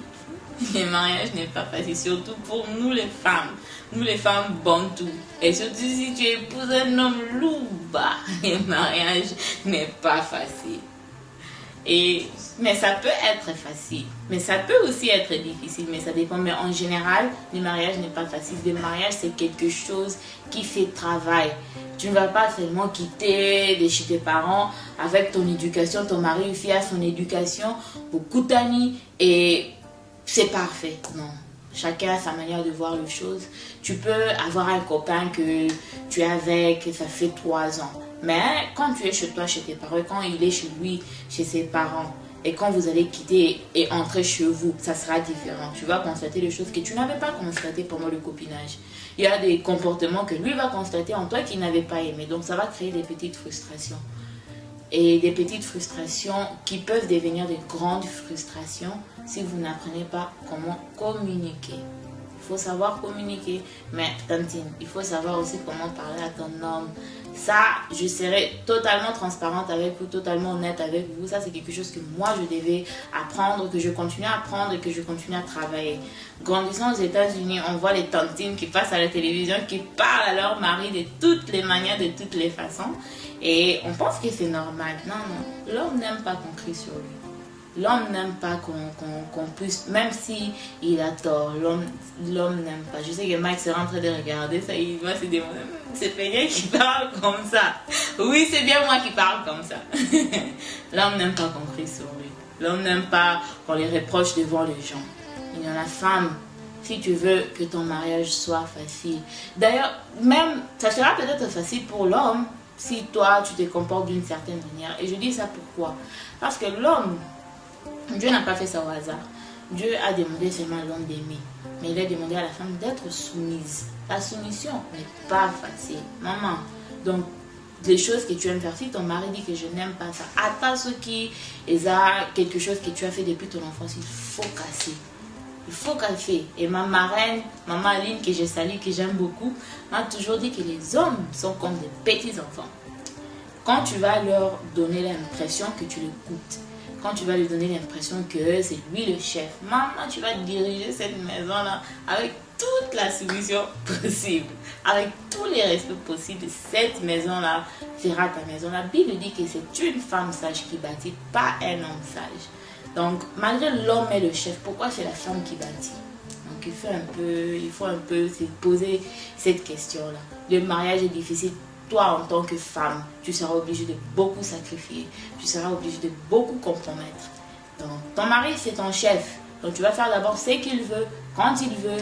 Le mariage n'est pas facile, surtout pour nous les femmes. Nous les femmes bantoues. Et surtout si tu épouses un homme louba, le mariage n'est pas facile. Mais ça peut être facile, mais ça peut aussi être difficile, mais ça dépend. Mais en général, le mariage n'est pas facile. Le mariage, c'est quelque chose qui fait travail. Tu ne vas pas seulement quitter de chez tes parents avec ton éducation, ton mari aussi a son éducation, beaucoup d'amis, et c'est parfait. Non. Chacun a sa manière de voir les choses. Tu peux avoir un copain que tu es avec, ça fait 3 ans. Mais quand tu es chez toi, chez tes parents, quand il est chez lui, chez ses parents, et quand vous allez quitter et entrer chez vous, ça sera différent. Tu vas constater des choses que tu n'avais pas constatées pendant le copinage. Il y a des comportements que lui va constater en toi qu'il n'avait pas aimé. Donc ça va créer des petites frustrations. Et des petites frustrations qui peuvent devenir de grandes frustrations si vous n'apprenez pas comment communiquer. Il faut savoir communiquer, mais tantine, il faut savoir aussi comment parler à ton homme. Ça, je serai totalement transparente avec vous, totalement honnête avec vous. Ça, c'est quelque chose que moi, je devais apprendre, que je continue à apprendre et que je continue à travailler. Grandissant aux États-Unis, on voit les tantines qui passent à la télévision, qui parlent à leur mari de toutes les manières, de toutes les façons. Et on pense que c'est normal. Non, non. L'homme n'aime pas qu'on crie sur lui. L'homme n'aime pas qu'on puisse, même si il a tort, l'homme n'aime pas. Je sais que Mike sera en train de regarder ça, il va se demander, c'est Pénia qui parle comme ça. Oui, c'est bien moi qui parle comme ça. L'homme n'aime pas qu'on crie sur lui. L'homme n'aime pas qu'on les reproche devant les gens. Il y en a femme, si tu veux que ton mariage soit facile. D'ailleurs, même, ça sera peut-être facile pour l'homme si toi, tu te comportes d'une certaine manière. Et je dis ça pourquoi? Parce que l'homme, Dieu n'a pas fait ça au hasard. Dieu a demandé seulement à l'homme d'aimer. Mais il a demandé à la femme d'être soumise. La soumission n'est pas facile. Maman, donc, les choses que tu aimes faire, si ton mari dit que je n'aime pas ça, attends ce qui est quelque chose que tu as fait depuis ton enfance, il faut casser. Il faut casser. Et ma marraine, maman Aline, que je salue, que j'aime beaucoup, m'a toujours dit que les hommes sont comme des petits enfants. Quand tu vas leur donner l'impression que tu l'écoutes, quand tu vas lui donner l'impression que c'est lui le chef, maman, tu vas diriger cette maison-là avec toute la soumission possible, avec tous les respects possibles. Cette maison-là sera ta maison. La Bible dit que c'est une femme sage qui bâtit, pas un homme sage. Donc, malgré l'homme est le chef, pourquoi c'est la femme qui bâtit? Donc, il faut un peu se poser cette question-là. Le mariage est difficile. Toi, en tant que femme, tu seras obligée de beaucoup sacrifier. Tu seras obligée de beaucoup compromettre. Donc, ton mari, c'est ton chef. Donc, tu vas faire d'abord ce qu'il veut, quand il veut.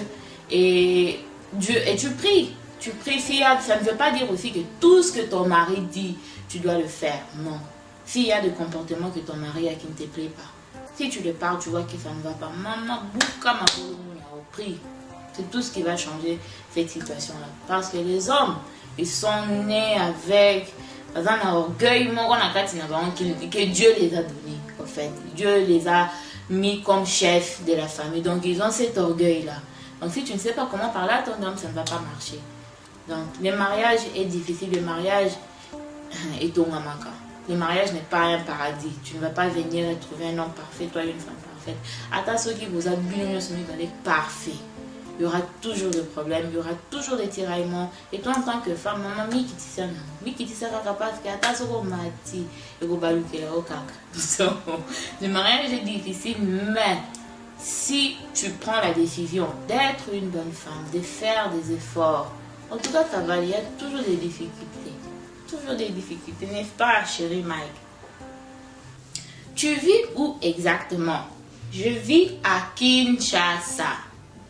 Et tu pries. Tu pries. Ça ne veut pas dire aussi que tout ce que ton mari dit, tu dois le faire. Non. S'il y a des comportements que ton mari a qui ne te plaît pas, si tu le parles, tu vois que ça ne va pas. Maman, bouka ma prie. C'est tout ce qui va changer cette situation-là. Parce que les hommes, ils sont nés avec un orgueil que Dieu les a donnés. En fait, Dieu les a mis comme chef de la famille. Donc, ils ont cet orgueil-là. Donc, si tu ne sais pas comment parler à ton homme, ça ne va pas marcher. Donc, le mariage est difficile. Le mariage est au mamaka. Le mariage n'est pas un paradis. Tu ne vas pas venir et trouver un homme parfait, toi une femme parfaite. Attends, ceux qui vous abusent, ce n'est pas parfait. Il y aura toujours des problèmes, il y aura toujours des tiraillements. Et toi, en tant que femme, maman, mi qui t'y parce que attends, ce qu'on m'a dit, et qu'on va le caca. Le mariage est difficile, mais si tu prends la décision d'être une bonne femme, de faire des efforts, en tout cas, ça va, il y a toujours des difficultés. Toujours des difficultés, n'est-ce pas, chérie Mike? Tu vis où exactement? Je vis à Kinshasa.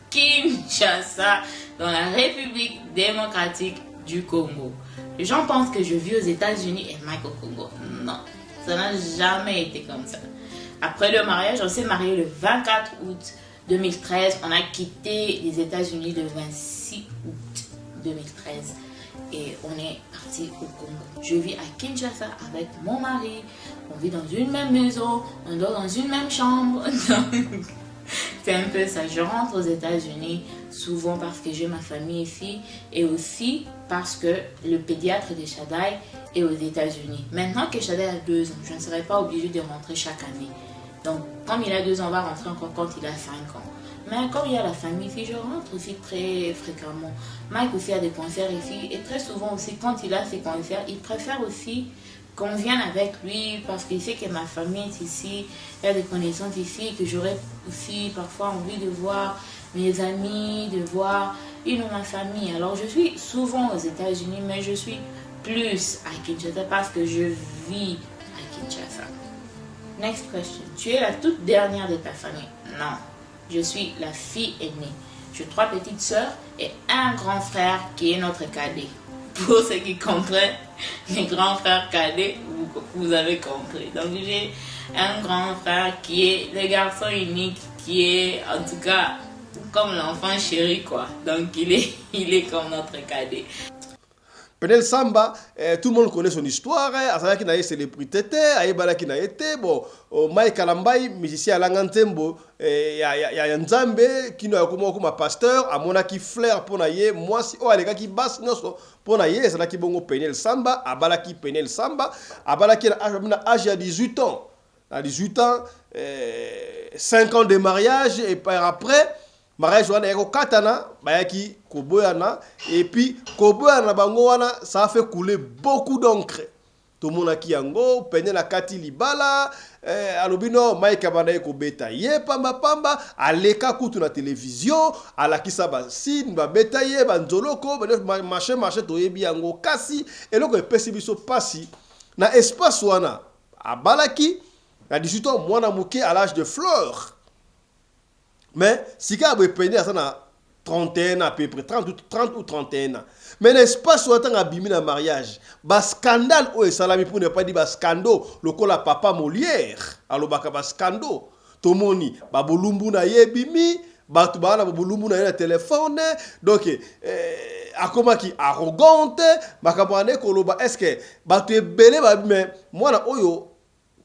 Kinshasa, dans la République démocratique du Congo. Les gens pensent que je vis aux États-Unis et Mike au Congo. Non, ça n'a jamais été comme ça. Après le mariage, on s'est marié le 24 août 2013. On a quitté les États-Unis le 26 août 2013. Et on est parti au Congo. Je vis à Kinshasa avec mon mari. On vit dans une même maison. On dort dans une même chambre. C'est un peu ça. Je rentre aux États-Unis souvent parce que j'ai ma famille ici et aussi parce que le pédiatre de Shaddai est aux États-Unis. Maintenant que Shaddai a 2 ans, je ne serai pas obligée de rentrer chaque année. Donc, comme il a 2 ans, on va rentrer encore quand il a 5 ans. Mais comme il y a la famille ici, je rentre aussi très fréquemment. Mike aussi a des concerts ici. Et très souvent aussi, quand il a ses concerts, il préfère aussi qu'on vienne avec lui parce qu'il sait que ma famille est ici. Il y a des connaissances ici, que j'aurais aussi parfois envie de voir mes amis, de voir une de ma famille. Alors, je suis souvent aux États-Unis, mais je suis plus à Kinshasa parce que je vis à Kinshasa. Next question. Tu es la toute dernière de ta famille? Non. Je suis la fille aînée. J'ai 3 petites sœurs et un grand frère qui est notre cadet. Pour ceux qui comprennent, les grands frères cadets, vous avez compris. Donc j'ai un grand frère qui est le garçon unique, qui est en tout cas comme l'enfant chéri, quoi. Donc il est comme notre cadet. Penel Samba, tout le monde connaît son histoire. Asala qui n'a été célébrité, Aïbala qui n'a été, bon, Mike Kalambai, musicien à Langantembo, il y a Nzambe qui n'a comme pasteur, à mon qui flair pour naïe, moi si, les gars qui bassent, pour naïe, c'est là qui bon Penel Samba, Abala qui Penel Samba, Abala qui a âge à 18 ans. À 18 ans, 5 ans de mariage, et par après, mariage wana eko katana bayaki koboyana et puis koboyana bango wana ça a fait couler beaucoup d'encre to monaki yango pene la kati libala alobino Mike abanda ko beta ye pamba pamba aleka kutu na télévision alakisa ba sin ba beta ye banzoloko marché to yebi yango kasi eloko epesi biso pasi na espace wana abalaki na 18 ans mwana muke à l'âge de fleur. Mais si vous avez peine à 31 ans à peu près, 30 ou 31 ans. Mais l'espace où on a bimi dans le mariage, le scandale ou salami pour ne pas dire scandale, le cola papa Molière, alors baka scandale. Tomoni, babolumbu na ye bimi, batubana babolumbu na ye na téléphone. Donc akoma ki arrogante, bakabane koloba est-ce que batu belé mais moi na oyo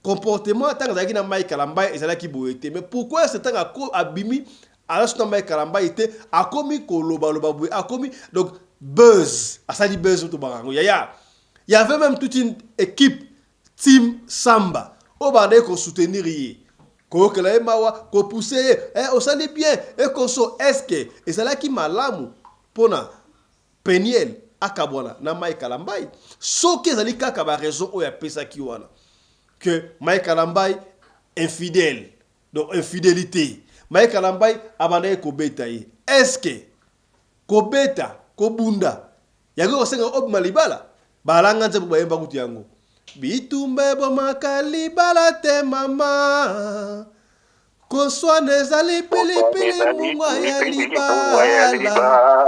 comportement tant que na Mike Kalambai et qui boité mais pourquoi c'est tant abimi alors que Mike Kalambai était a commis koloba loba a commis donc buzz à ça dit buzz tout barango il y avait même toute une équipe team Samba au bandé qu'on soutenir ko kala mawa ko pousser on s'allait bien et qu'on so est-ce que et c'est là qui malamu pona Peniel akabwana na Mike Kalambai so que zali kaka ba raison o ya pesa ki wana que Mike Kalambai infidèle, donc infidélité. Mike Kalambai abandonné Kobeta. Est-ce que Kobeta, Kobunda, yago senga ob malibala, balanga nze bubayemba kuti yango. Bitumbe boma kalibala te mama. Koswa nezali pili mungwa ya libala.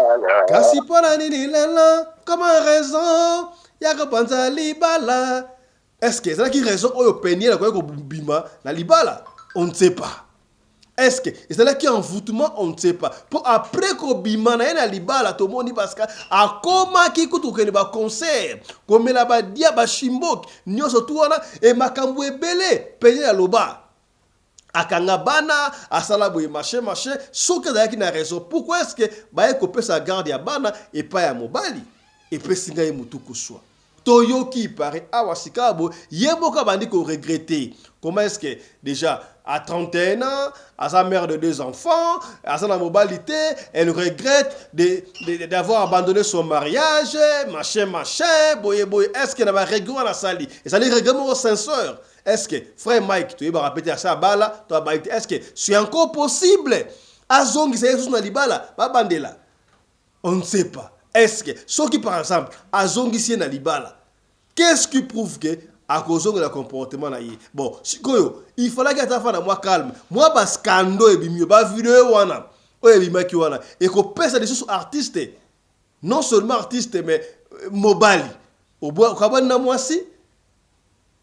Kasi pona nini lelo, comment raison, yago panza libala. Est-ce que c'est là qui raison au penier la bima na libala on ne sait pas. Est-ce que c'est là qui envoûtement on ne sait pas. Pour après ko bima na libala to moni parce que a koma ki kutu ke ba concert comme la ba dia ba shimbok nyoso tu wana e makambo ebele penier la loba akanga bana asala boye machin soka da ki na raison. Pourquoi est-ce que ba ko pe sa garde ya bana et pas ya mobali et pe singa e mutuko soi. Toyo qui paraît awasikabo yemoka bandi ko regretter. Comment est-ce que déjà à 31 ans, à sa mère de 2 enfants, à sa mobilité, elle regrette d'avoir abandonné son mariage, machin, boye, est-ce qu'elle n'a pas regret à la sali? Et ça les regrette au sincère. Est-ce que frère Mike, tu vas répéter à ça bala, est-ce que c'est encore possible? Azongi c'est sous na libala, ba bandela. On ne sait pas. Est-ce que, ce qui par exemple, a zongi na libala, qu'est-ce qui prouve que, à cause de la comportement na yé? Bon, il fallait que ta femme moi calme. Moi, bas scando et bimio, bas vidéo wana, et bimaki wana, et qu'on pèse des choses artistes, non seulement artistes, mais mobile. Au bois, au na moi si,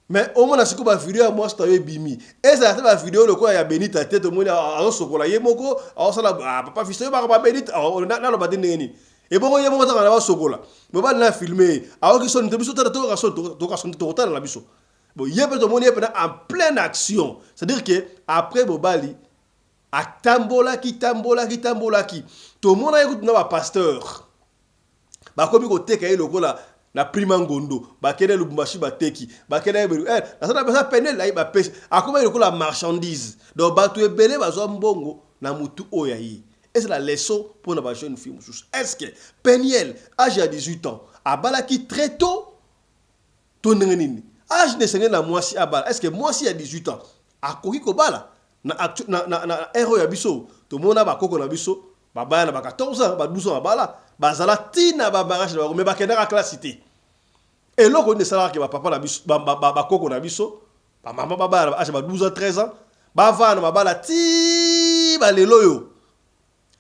mais au moins, c'est que vidéo à moi, c'est bimi. Et ça, la vidéo, le quoi, il y a béni ta tête, au moins, à sokola yé moko, à ça, papa, fils, il va béni, on a le bâti n'eni. Et bon, il y a un moment où on a sokola. Mais on va filmer. Alors qu'ils sont en train de biso. Bon, il y a en pleine action. C'est-à-dire que après Bobali, à tambola ki. Tout le monde a écouté un pasteur. Bah comme il côté le là na prima ngondo bakene lubumbashi bateki bakene na ça ça penel là ba pêche akoma il la marchandise donc batu ebele bazwa mbongo na mutu oyayi et c'est la leçon pour na ba jeune fille mususu est-ce que Peniel âge à 18 ans abalaki très tôt tondenga nini âge de sengena na mwasi abala est-ce que mwasi à 18 ans akoki kobala na héros ya biso to mona ba koko na biso babaya na ba 14 ans ba 12 ans abala bazala tina ba barrage ba me ba kenera classe cité et loko ne sala ke ba papa na biso ba koko na biso ba mama babaya ba âge ba 12 ans 13 ans ba vana babala ti ba lelo yo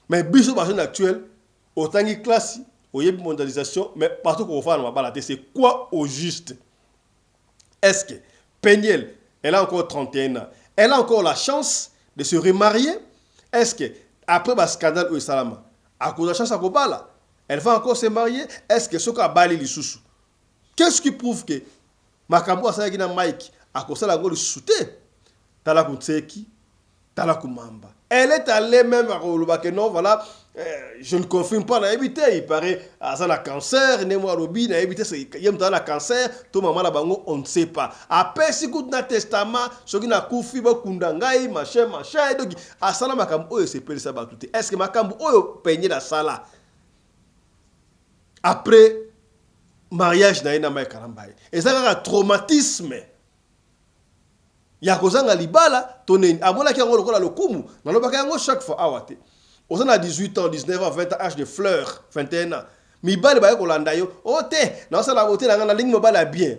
mais biso ba jeune actuel autangi classe oyebi mondialisation mais partout qu'on fa na babala c'est quoi au juste est-ce que Peniel elle a encore 31 ans elle a encore la chance de se remarier est-ce que après le scandale au Salama à cause de la chance à Kobala elle va encore se marier est-ce que ce qu'a bali lisusu qu'est-ce qui prouve que makambo asala kina Mike à cause de la gole souté tala kutseki tala kumamba elle est allée même à Koloba que non voilà je ne confirme pas na éviter il paraît ça la cancer ne moi robi na éviter c'est yem dans la cancer to maman la bango on ne sait pas après si coup na testament ce qui na kufi ba kundangai machin donc asala makambo oyo c'est pele ça ba tout est-ce que makambo oyo peigner la sala après mariage na ina mai karambai et ça un traumatisme ya kozanga libala toneni amona ki ngolo kola lokumu na lobaka yango chaque fois awate on a 18 ans 19 ans 20 ans âge de fleurs 21 ans mi bale ba ko landa yo ote na ça la beauté na ligne mobala bien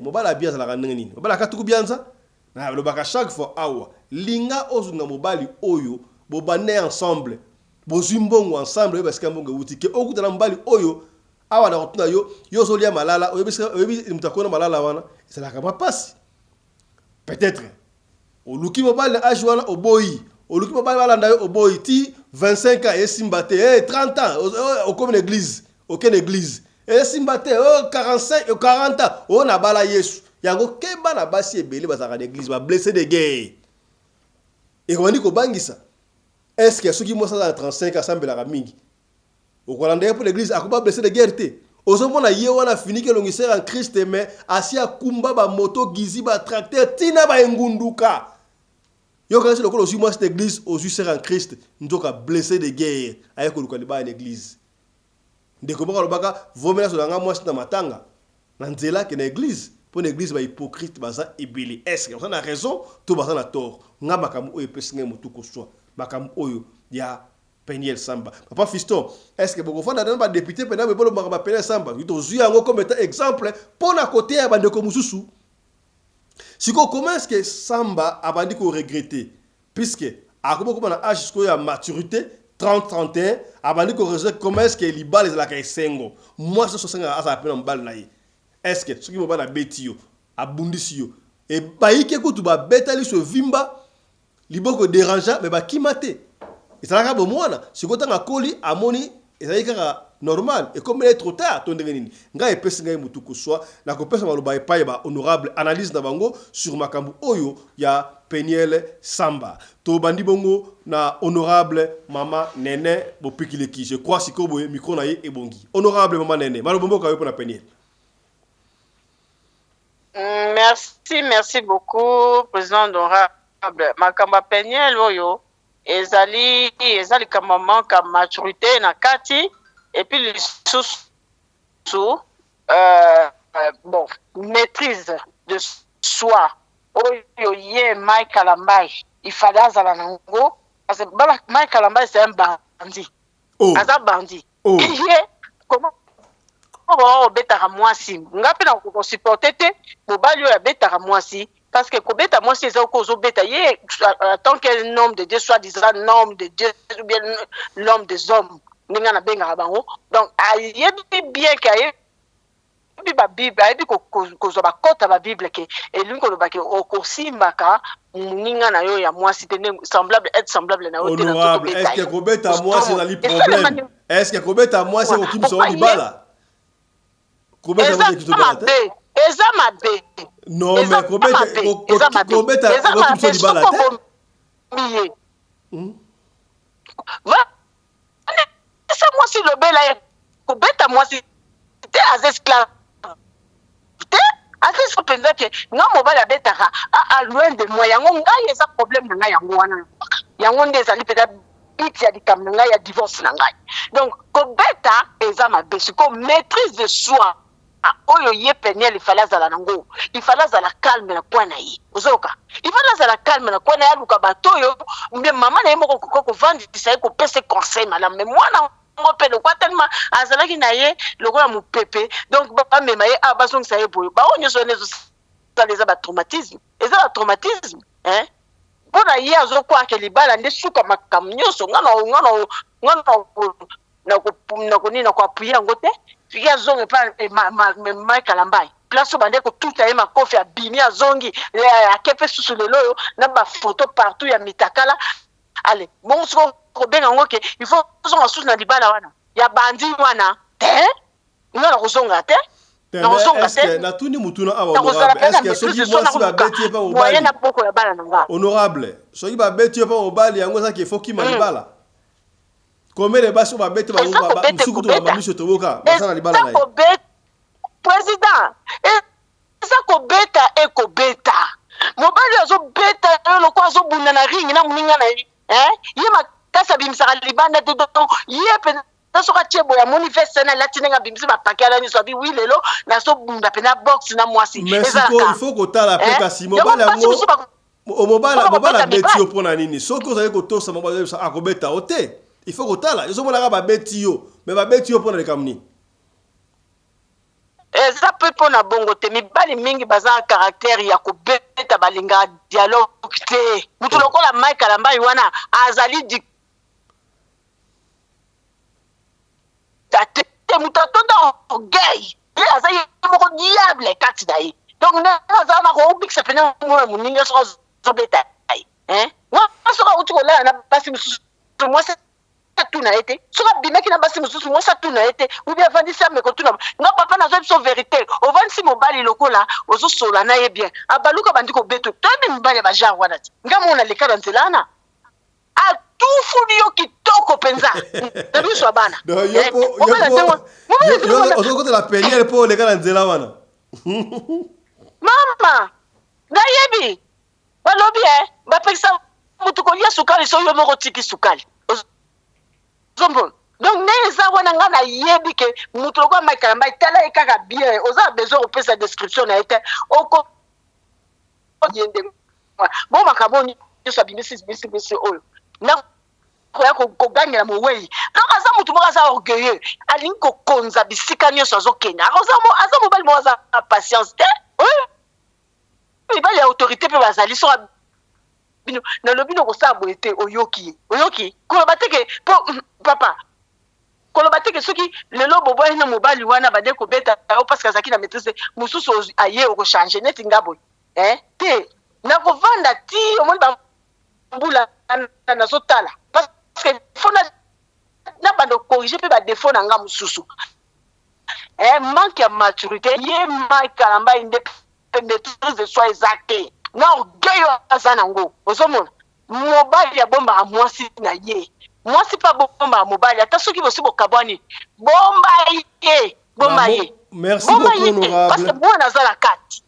ça la rendre nini mobala ka tuku bien ça na lobaka chaque fois awa linga ozunga mobali oyo bobane ensemble bozimbongo ensemble parce que mbongo utike okuta na mobali oyo awa na rotuna yo zolia malala oyebi mutakona malala wana c'est la kama passe peut-être oluki mobali na âge wana oboyi oluki mobali balanda yo oboyi ti 25 ans et simbate 30 ans au comme l'église aucune église et simbate 45 40 ans on a bala Yesu yango keba na basi ebele bazaka l'église ba blessé de guerre et on dit ko bangisa est-ce que ceux qui moi ça 35 ans sambela mingi au kolanda pour l'église akuba blessé de guerre te ozomona ye wana fini que longiseur en Christ mais asia kumba ba moto gizi ba tracteur tina ba ngunduka yo quand c'est le aussi moi cette église aux yeux en Christ ndoka blessé de guerre avec ko lukaliba l'église ndeko baka lobaka vomela so nga moi na matanga na nzela que na église pour l'église ba hypocrite baza ibili est-ce que on a raison to baza na tort nga makamu oyo pesinga mutu ko soi makamu oyo ya Peniel Samba papa Fiston est-ce que boko fanda na ba député pena be bolo ba Peniel Samba to zuya ngo comme étant exemple pour na côté ya bandeko mususu. Si comment est-ce que Samba a dit qu'on regrettait puisque à comment à âge jusqu'à maturité 30-31 a dit qu'on regrette comment est-ce que les balles la kaïsengo moi je suis à ça appelle en balle naïe est-ce que ce qui me va la betio à bundisio et baï que tu vas betali se vimba liboko dérangeant mais ba qui maté et ça la bon moi si quand on a colis à moni et ça y est normal et comme il est trop tard ton nini nga epesi nga mutu ko soit na ko pesa maloba epai ba honorable analyse na bango sur makambu oyo ya Peniel Samba to bandi bongo na honorable mama Nene Bopikileki je crois siko boye micro na ye ebongi honorable mama Nene malobombo ka yo na Peniel. Merci beaucoup président honorable makamba Peniel oyo ezali kama manka maturité na kati. Et puis les sous bon maîtrise de soi oyo ye Mike Kalambai il fallait azala nango parce que Mike Kalambai c'est un bandit aza bandit ye comment on betara mwasi ngapi na ko supporter te mobali oyo betara mwasi parce que ko beta mwasi eza ko zo beta ye en tant qu'un homme de Dieu soi-disant homme de Dieu ou bien l'homme des hommes ninga benga bango donc ayebi bien que bi ba bible ayebi ko zo ba kota ba bible ke elingi ko ba ke okosimbaka ninga na yo ya mwasi te semblable être semblable na yo te na to beta est-ce que kobeta mwasi na li problème est-ce que kobeta mwasi ko kimso libala kobeta mwasi ki to bala eza mabe non mais kobeta ko kimso libala te c'est moi si le bel est bête à moi si t'es à esclave penza que nga mobali abetaka loin de moi yango ngai eza problème na ngai yango wana yango nde ezali peut-être iti ya likambo na ngai ya divorce na ngai donc kobeta eza mabe siko maîtrise de soi oyo ye Peniel il fallait azala nango il fallait azala calme na kwa na ye ozoka il fallait azala calme na kwa na ye aluka bato oyo mbe mama na ye moko kovandisa ye kopesa conseil malamu mais mwana ngo pe lokwa tellement azalaki na ye lokola mopepe donc bamema ye bazongisa ye boyo bao nyonso wana ezosala eza batraumatisme mpona ye azokwaka libala nde suka makambo nyonso na koapuye yango te fiki azongi pa Michael Ambai place oyo bande kotuta ye makofi abimi azongi akepe susu lelo oyo na bafoto partout ya mitakala ale bongo soko kobenga yango ke il faut kozonga susu na libala wana ya bandi wana te nga na kozonga te natuni mutuna awa honorable est-ce que soki mwasi babeti ye pa mobali na poko ya bana nanga honorable soki babeti ye pa mobali yango ezaki efoki malibala combien de basi babeti ba musuku to ba miso toboka basana libala na ye président eza kobeta ekobeta mobali azobeta loko azobunda na ringi na moninga na ye ye makasi abimisaka libanda te donc ye pe soka chebo ya manifeste na latinenga bimisi bapaki ala nyonso abi wi lelo nazobunda pena box na mwasi ezalaka il faut kotala pe kasi mobali yango mobali abeti yo mpona nini soki ozali kotosa mobali akobeta o te il faut kotala ezomonaka babeti yo mais babeti yo mpona likambo nini eza mpe mpona bongo te mibali mingi baza na caractère ya kobeta balingaka dialogue te mutu lokola Michael Ambai wana azali te mutu atonda orgueil ye aza ye moko diable kati na ye donc nde azala na koobikisa pena mwana moninga soka azobeta ye soka uti kolala na basi mosusu mwasi atuna ye te soki abimaki na basi mosusu mwasi atuna ye te ubi avandisi ameko tuna nga papa nazwa biso vérité ovandisi mobali lokola ozosola na ye bien abaluka bandi kobeto toyebi mibali ya bajare wana te nga mona leka na nzela wana atufuli yo kitoko mpenza na biso ya bana ozokotela Peniel mpo oleka na nzela wana mama nayebi balobi bapekisa mutu kolia sukali so yo moko tiki sukali donc nde eza wana nga nayebi ke mutu lokola Michael Ambai tala ye kaka bien oza besoin kopesa description na ye te okoyende bo makambo nyonso abimisi oyo nakoya kogangela mowei donc aza mutu moko aza orgueilleux alingi kokonza bisika nyonso azokenda aza mobali moko aza na patience te mibali ya autorité mpe bazali soka nalobi nokosala boye te oyoki koloba teke mpo papa koloba teke soki lelo boboyi na mobali wana bade kobeta yo parce que azalaki na maîtrise mosusu aye okochange neti nga boye te nakovanda ti omoni bambula nazotala parce que fo na bando corrige mpe badefo na nga mosusu manque ya maturité ye Michael Ambai nde maîtrise de soi eza te na orgueil aza nango ozomona mobali abombaka mwasi na ye mwasi mpe abombaka mobali ata soki bosi bokabwani bomba ye merci beaucoup honorable parce que mwana aza na kati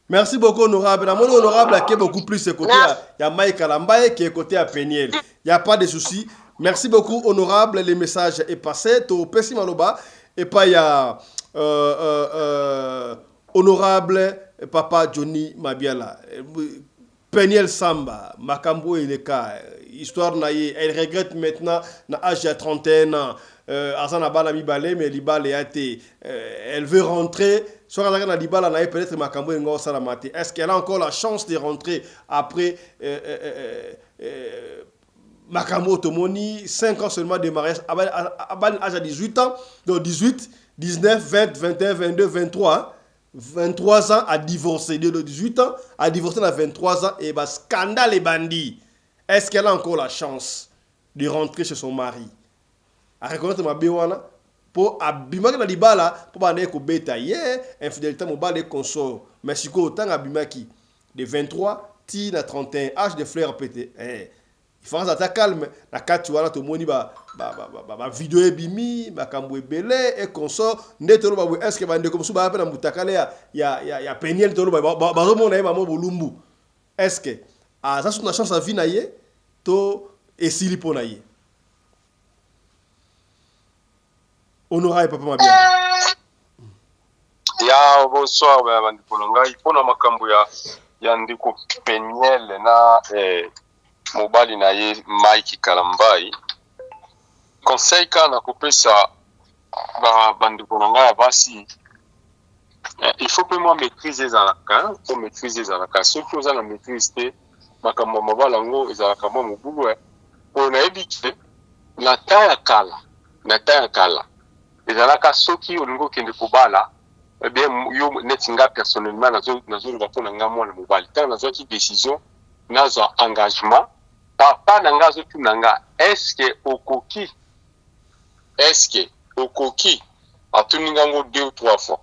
merci beaucoup honorable namoni honorable ake beaucoup plus ce côté ya Michael Ambai qui est côté à Peniel y a pas de souci merci beaucoup honorable le message est passé to pesi maloba et pas ya honorable Papa Johnny Mabiala Peniel Samba Makambo et les cas histoire naïe elle regrette maintenant na âge de 31 ans Azana bala mi balé mais libala a été elle veut rentrer soit na libala naïe peut-être Makambo ngo salamate est-ce qu'elle a encore la chance de rentrer après Makambo Tomoni 5 ans seulement de mariage à l'âge de 18 ans donc 18 19 20 21 22 23 23 ans à divorcer, de 18 ans à divorcer à 23 ans, et bah scandale et bandit. Est-ce qu'elle a encore la chance de rentrer chez son mari? À reconnaître ma béwana pour abimaki na libala pour bander ko beta infidélité mo balé consort. Mais si ko autant abimaki de 23 ti na 31 âge de fleur pété. il faut ata calme na kati wana tomoni ba vidéo ebimi makambo ebele et consort nde toloba boye est ce que bandeko mosusu baya mpe na mutakale ya peniel toloba bazomona ye bamo bolumbu est ce que aza so na chance avi na ye to esili mpo na ye honorable papa mabia ya bonsoir bandeko na ngai mpona makambo ya ndeko peniel na mobali na ye Mike Kalambai conseil ka na kopesa bandeko na ngai ya basi il faut que moi maîtrise ezalaka pour maîtriser ezalaka soki oza na maîtrise te makambo ya mobala yango ezalaka mwa mobulu mpo nayebi te na temps ya kala ezalaka soki olingi okende kobala bien yo neti nga personnellement nazoloba mpo na nga mwana mobali ntango nazwaki décision nazwa engagement papa na nga azotuna nga eske okoki atuni ngango 2 ou 3 fois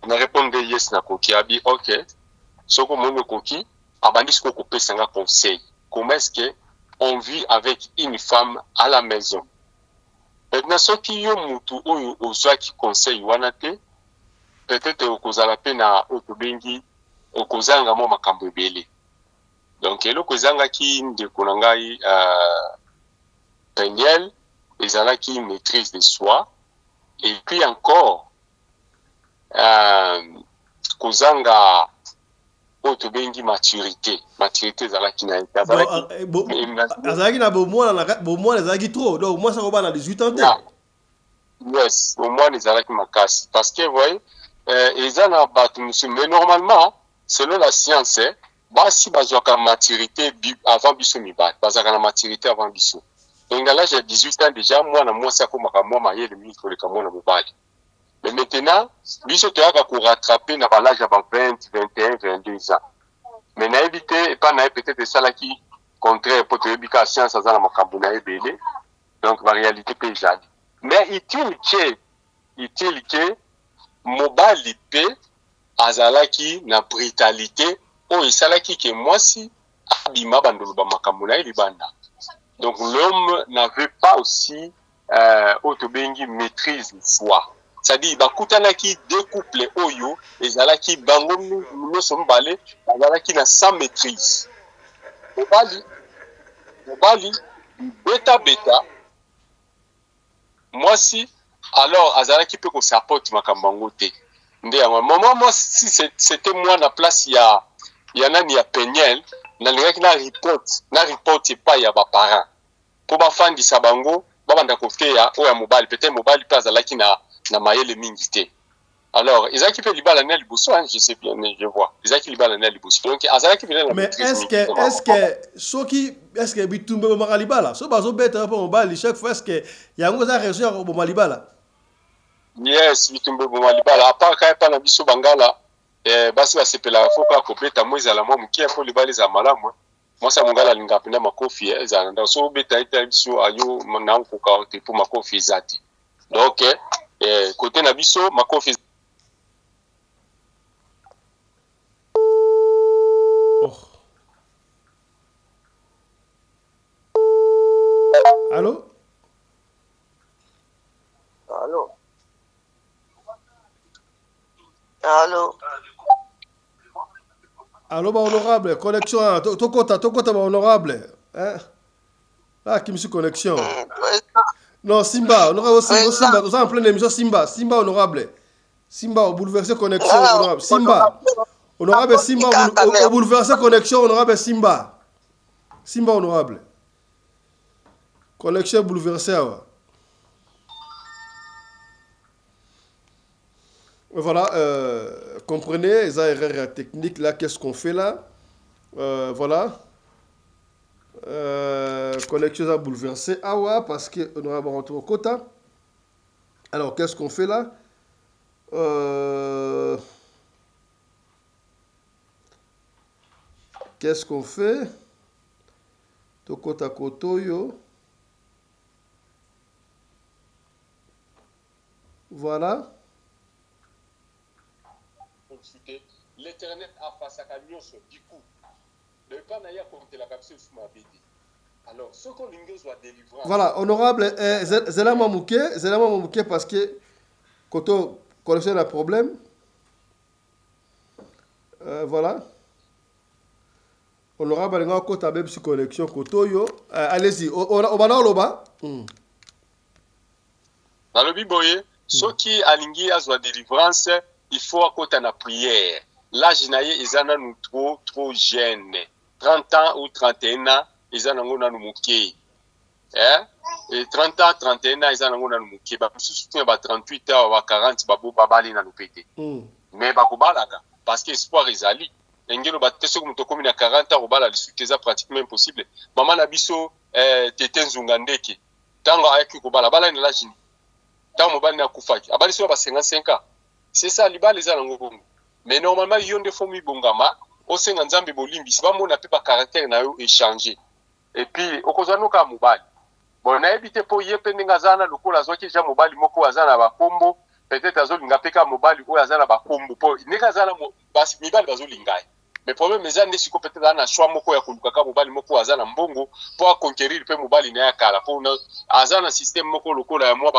na répondre yes nakoki abi ok soki omoni okoki abandi siko kopesa nga conseil comment est-ce que on vit avec une femme à la maison maintenant soki yo mutu oyo ozwaki conseil wana te peut-être okozala pe na otobengi okozanga mo makambo ebele donc eloko ezangaki ndeko na ngai Peniel ezalaki maîtrise de soi et puis encore kozanga otobengi maturité ezalaki na azalaki na bomwana ezalaki trop donc moi ça va na 18 ans te yes bomwana ezalaki makasi parce que voyez eza na bato monsieur mais normalement selon la science basi bazwaka maturité avant biso mibali bazalaka na maturité avant biso donc à l'âge de 18 ans déjà mwana mwasi akomaka mwa mayele mingi koleka mwana mobali mais maintenant biso toyaka korattraper na balage ya 20 21 22 ans mais nayebi te epa na ye peut-être esalaki contraire mpo toyebi ka science aza na makambo na ebele donc baréalité mpe ezali mais itili ke mobali mpe azalaki na brutalité oyo esalaki ke mwasi abima bandolo bamakambo na ye libanda donc l'homme n'avait pas aussi otobengi maîtrise de soi c'est-à-dire bakutanaki deux couples oyo ezalaki bango nyonso mibale azalaki na sans maîtrise mobali beta mwasi alors azalaki mpe kosapote makambo yango te nde yango moi si c'était moi na place ya nani ya Peniel nalingaki na report epai ya baparent mpo bafandisa bango babanda koteya oyo ya mobali peut-être mobali mpe azalaki na mayele mingi te alors ezalaki mpe libala ne ya liboso je sais bien je vois ezalaki libala ne ya liboso donc azalaki mpe na mais est-ce que soki est-ce que bitumbe bomaka libala so bazobeta mpo mobali chaque fois est-ce que yango eza raison ya koboma libala yes bitumbe boma libala apart kaka epa na biso bangala basi basepelaka fo kaka kobeta mo ezala mwa mokie mpo libala eza malamu mwasi ya mongala alingaka mpena makofi ezala nda so obeta ete biso ayo nankoka te mpo makofi eza te donc kote na biso makofi Allô? Allô, bah honorable, connexion, tokota, bah honorable. Hein? Là, qui me suit connexion. Non, Simba, honorable, Simba, nous sommes en pleine émission, Simba, honorable. Simba, bouleversé connexion, honorable. Simba, honorable, Simba, bouleversé connexion, honorable, Simba. Simba, honorable. Connexion bouleversée. Voilà, comprenez, les erreurs techniques là, qu'est-ce qu'on fait là? Voilà. Connexion a bouleversé. Ah ouais, parce qu'on aura rentré au quota. Alors, qu'est-ce qu'on fait là? Qu'est-ce qu'on fait? Tokota kotoyo. Voilà. L'Éternel a face à camion sur du coup. Le pas n'a pas compté la capsule sur ma BD. Alors, ce qu'on l'ingue soit délivrant. Voilà, honorable, Zela Mamouké, parce que quand on connaît le problème, voilà. Honorable, on a encore ta belle connexion, Kotoyo. Allez-y, on va dans le bas. Dans le biboye, ceux qui alingi à la délivrance, il faut à côté la prière. Là, je n'ai pas nous trop jeunes. 30 ans ou 31 ans, ils en ont nous mouké. Et 30 ans, 31 ans, ils en ont nous mouké. Bah, soutien, 38 ans, 40, bah, babali na nous pété. Mais bah, parce que espoir est ali. Engelo batte so comme to commune à 40 ans, obala li soutien pratiquement impossible. Maman na biso teten zungandeki. Tango ayaki ko bala bala ni la jini. Tant mobile na kufaki abali so ba 55 ans, c'est ça libali za nango bongo. Mais normalement yonde fomi bongama o senga nzambe bolimbi si ba mona pe ba caractère na yo échanger. Et puis okozano ka mobile bon na ebité po yepe ndinga zana lokola zoki ja mobile moko azana ba kombo peut-être azolinga pe ka mobile o azana ba kombo po ndinga zana basi mibali bazolinga. Mais problème eza ndesi ko peut-être ana choix moko ya koluka ka mobile moko azana mbongo po a conquérir pe mobile na ya kala po na azana système moko lokola ya mwa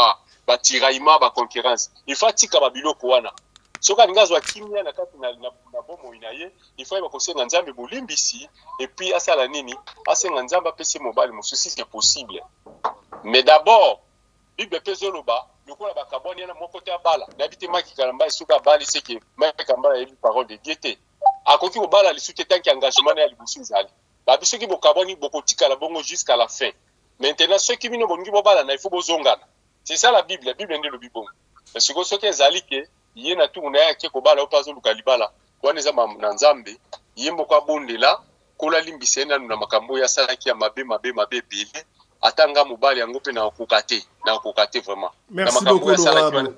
ba tiraillement ba concurrence il faut tika ba biloko wana soka ngazwa kimia na kati na bomo inaye il faut ba kosenga nzambe bolimbisi et puis asala nini asenga nzamba pesi mobile mosusi c'est possible mais d'abord bible pezoloba lokola ba kaboni na moko te abala d'habiter maki kalamba soka bali c'est que maki kambala et parole de diété akoki obala li soute tanki engagement ya libusu zali ba biso ki bokaboni bokotika la bongo jusqu'à la fin maintenant ceux qui bino bongi bobala na il faut bozongana. C'est ça la Bible est le Bible. Parce que ce qui est zalike, il y a tout on a qui kobala au pazo lukalibala. Kwa neza na nzambe, yembo kwa bonde la, kola limbisi na makambo ya sala ki ya mabe bele, atanga mobali yango pe na kokate vraiment. Merci beaucoup honorable.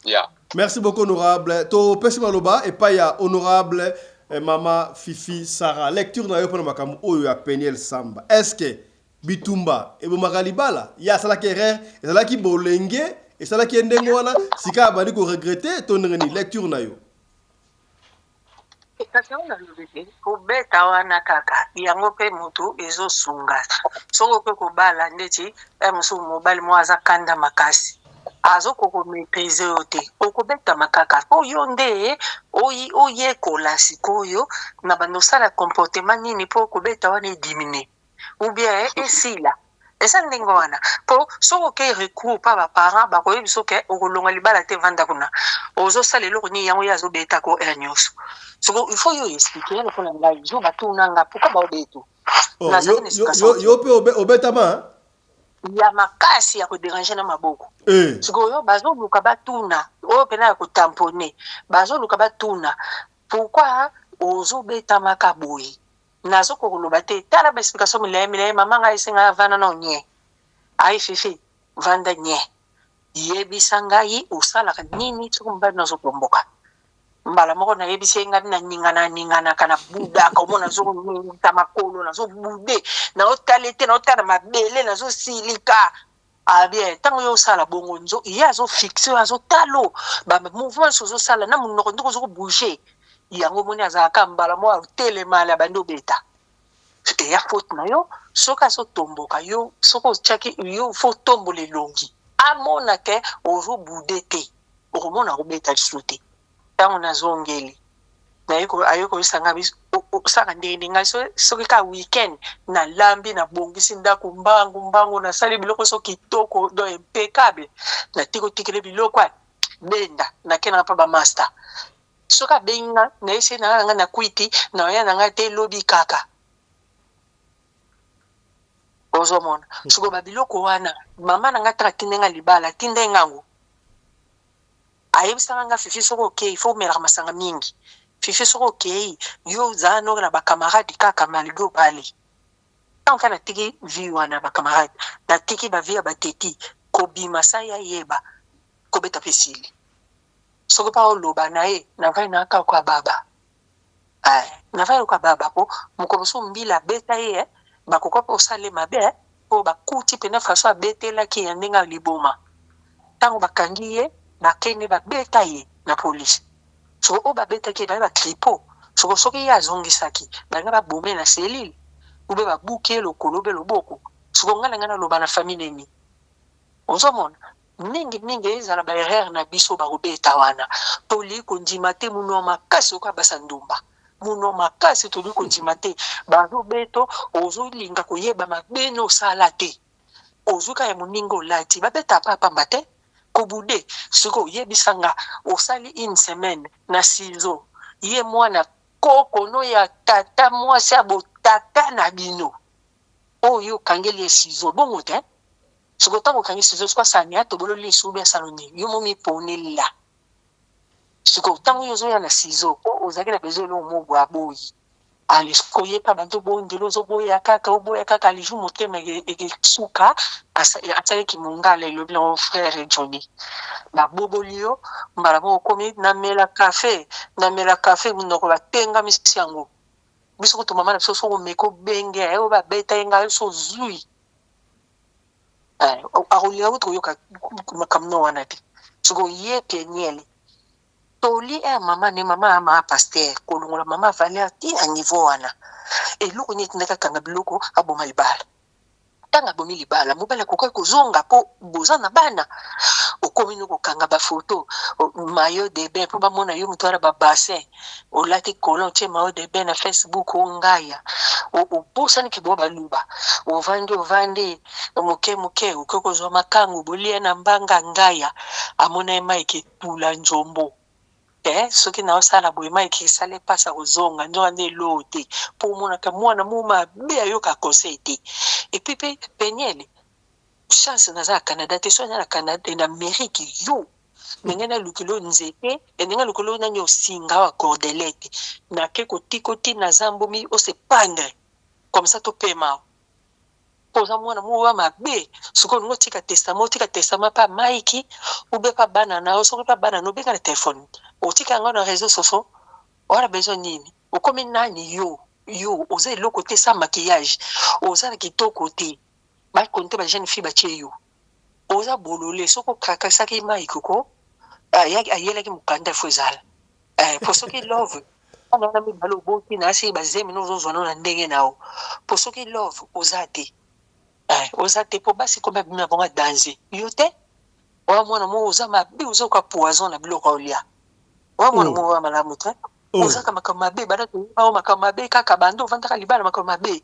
Yeah. Merci beaucoup honorable. To pesi maloba et pas ya honorable Mama Fifi Sarah. Lecture na yo pour makambo oyo ya Peniel Samba. Est-ce que Bitumba et Bomagalibala, il y a ça qui est rare, et ça qui bolenge, et ça qui est ndengwana, si ka bandi ko regretter ton lecture na yo. Kasi ona lubete ko beta wana kaka yango pe mutu ezo sunga soko pe ko bala ndeti musu mobile mwaza kanda makasi azo ko meprise ote ko beta makaka po yonde oye kola sikoyo na bando sala comportement nini po ko beta wana dimine ou bien esila esa ndingo wana po soko ke recours pa ba parents ba ko biso ke okolonga libala te vanda kuna ozo sala eloko ni yango yazo beta ko ernyos soko il faut yo expliquer le fona ngai jo batuna nga pourquoi ba obeto yo pe obetama ya makasi ya ko déranger na maboko soko yo bazo luka batuna o pena ya ko tamponner bazo luka batuna pourquoi ozo beta makaboyi nazo ko loba te tala ba explication milé mama ngai singa vana no nye ai fifi vanda nye yebisa ngai usala nini tukumba nazo pomboka mbala moko na yebisa ngai na ningana kana buda ka mona zo ta makolo nazo bude na otalete na otana mabele nazo silika bien tango yo sala bongo nzo ya zo fixe azo talo ba mouvement zo sala na munoko ndoko zo bouger yango moni azaka mbala mo telema la bando beta e ya faute na yo soka so tomboka yo soko chaki yo faut tombole longi amona ke ozo budete okomona ko beta sute tango na zongeli na ayoko isanga bis saka ndenge ngai so ka weekend na lambi na bongisi ndako mbangu na sali biloko so kitoko do impeccable na tiko tikele biloko benda na kena pa ba master soka benga na ese na nga na kwiti na ya na nga te lobi kaka ozomona soko babiloko wana mama na nga taka tindenga libala tindenga ngo ayebisanga nga fifi soko okay il faut mera masanga mingi fifi soko okay yo zano na ba camarade kaka maligo pale tanka na tiki vi wana ba camarade na tiki ba via ba teti ko bima saya yeba ko beta pesili soko pa oloba na ye na vai na ka kwa baba na vai kwa baba po mukoboso mbila beta ye bakoko po sale mabe po bakuti pena faso abetela ki yandenga liboma tango bakangi ye bakene babeta ye na police so o babeta ki ba kripo so soki ya zongisaki banga babome na selile ube babuke lokolo be loboko siko ngala ngana loba na famille ni ozomona mingi ezala ba erreur na biso ba robeta wana toli ko ndima te muno makasi ko basa ndumba muno makasi toli ko ndima te ba robeto ozolinga koyeba mabeno sala te ozuka ya muningo lati babeta papa mbate kobude siko yebisanga osali une semaine na sizo ye mwana koko no ya tata mwasi abotaka na bino oyo kangeli sizo bongo te siko tango kangi sizo kwa sania to bolo lisu be saloni yo momi ponela siko tango yo zo ya na sizo o ozakela bezolo mo bwa boyi ali siko ye pa bantu bondelo zo boya kaka liju motema e suka asa ki mungala le blanc frère Johnny ba bobolio mbala mo komi na mela café munoko batenga misiango biso ko to mama na biso so meko benge ayo ba beta enga so zui arolia utro yoka makamno wana te so ye kenyele toli mama ne mama ama pasteur kolongola mama valer ti a niveau wana eloko nyeti ndeka kanga biloko aboma libala tanga bomi libala mobala kokoy kozonga po boza na bana okomi no kokanga ba photo maillot de bain po ba mona yo mutwara ba bassin olati kolon che maillot de bain na Facebook ngaya o bosa ni kibo baluba ovande moke ukokozwa makangu bolia na mbanga ngaya amona Mike tula njombo soki na osala boye Mike sale pasa kozonga ndo ande lote po mona ka mwana muma be ayoka conseil te et puis penyele chance naza Canada te so na Canada na Amérique yo ngena lukilo nzete ngena lukilo na nyo singa wa cordelette na ke koti na zambomi o se pendre comme ça to pema poza mwana muwa mabe siko ngo tika testament pa Mike ube pa bana na o soko pa bana no benga na téléphone o tika ngo na réseaux sociaux ora besoin nini o komi nani yo oza le côté sans maquillage oza na kitoko te ba konte ba jeune fille ba cheyo oza bolole soko kaka saki Mike ko ayela ki mukanda fozala posoki love ana mi balo boti na si bazemi no zo na ndenge nao posoki love ozate po basi ko babima bonga danger yote wa mwana mo oza mabi ozo ka poison na biloko olia wa mwana mo wa malamu te oza kama mabe bana to au makamabe kaka bando vanda libala makamabe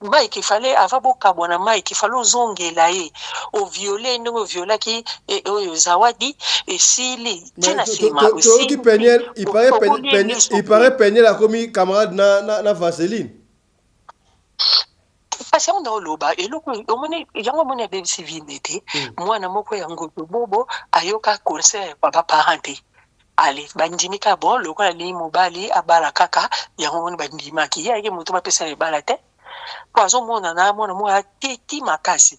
Mike fallait ava boka bona Mike fallait zongela ye o violer ndongo viola ki oyo zawadi esili tena sima aussi qui Peniel il paraît Peniel a commis camarade na Vaseline parce que on loba eloko omone yango mona be civilité mwana moko yango bobo ayoka concert papa parenté ali bandimika bon lokola ni mobali abala kaka yango moni bandimaki yake mutu bapesa ebala te poison mona na mona mo ateti makasi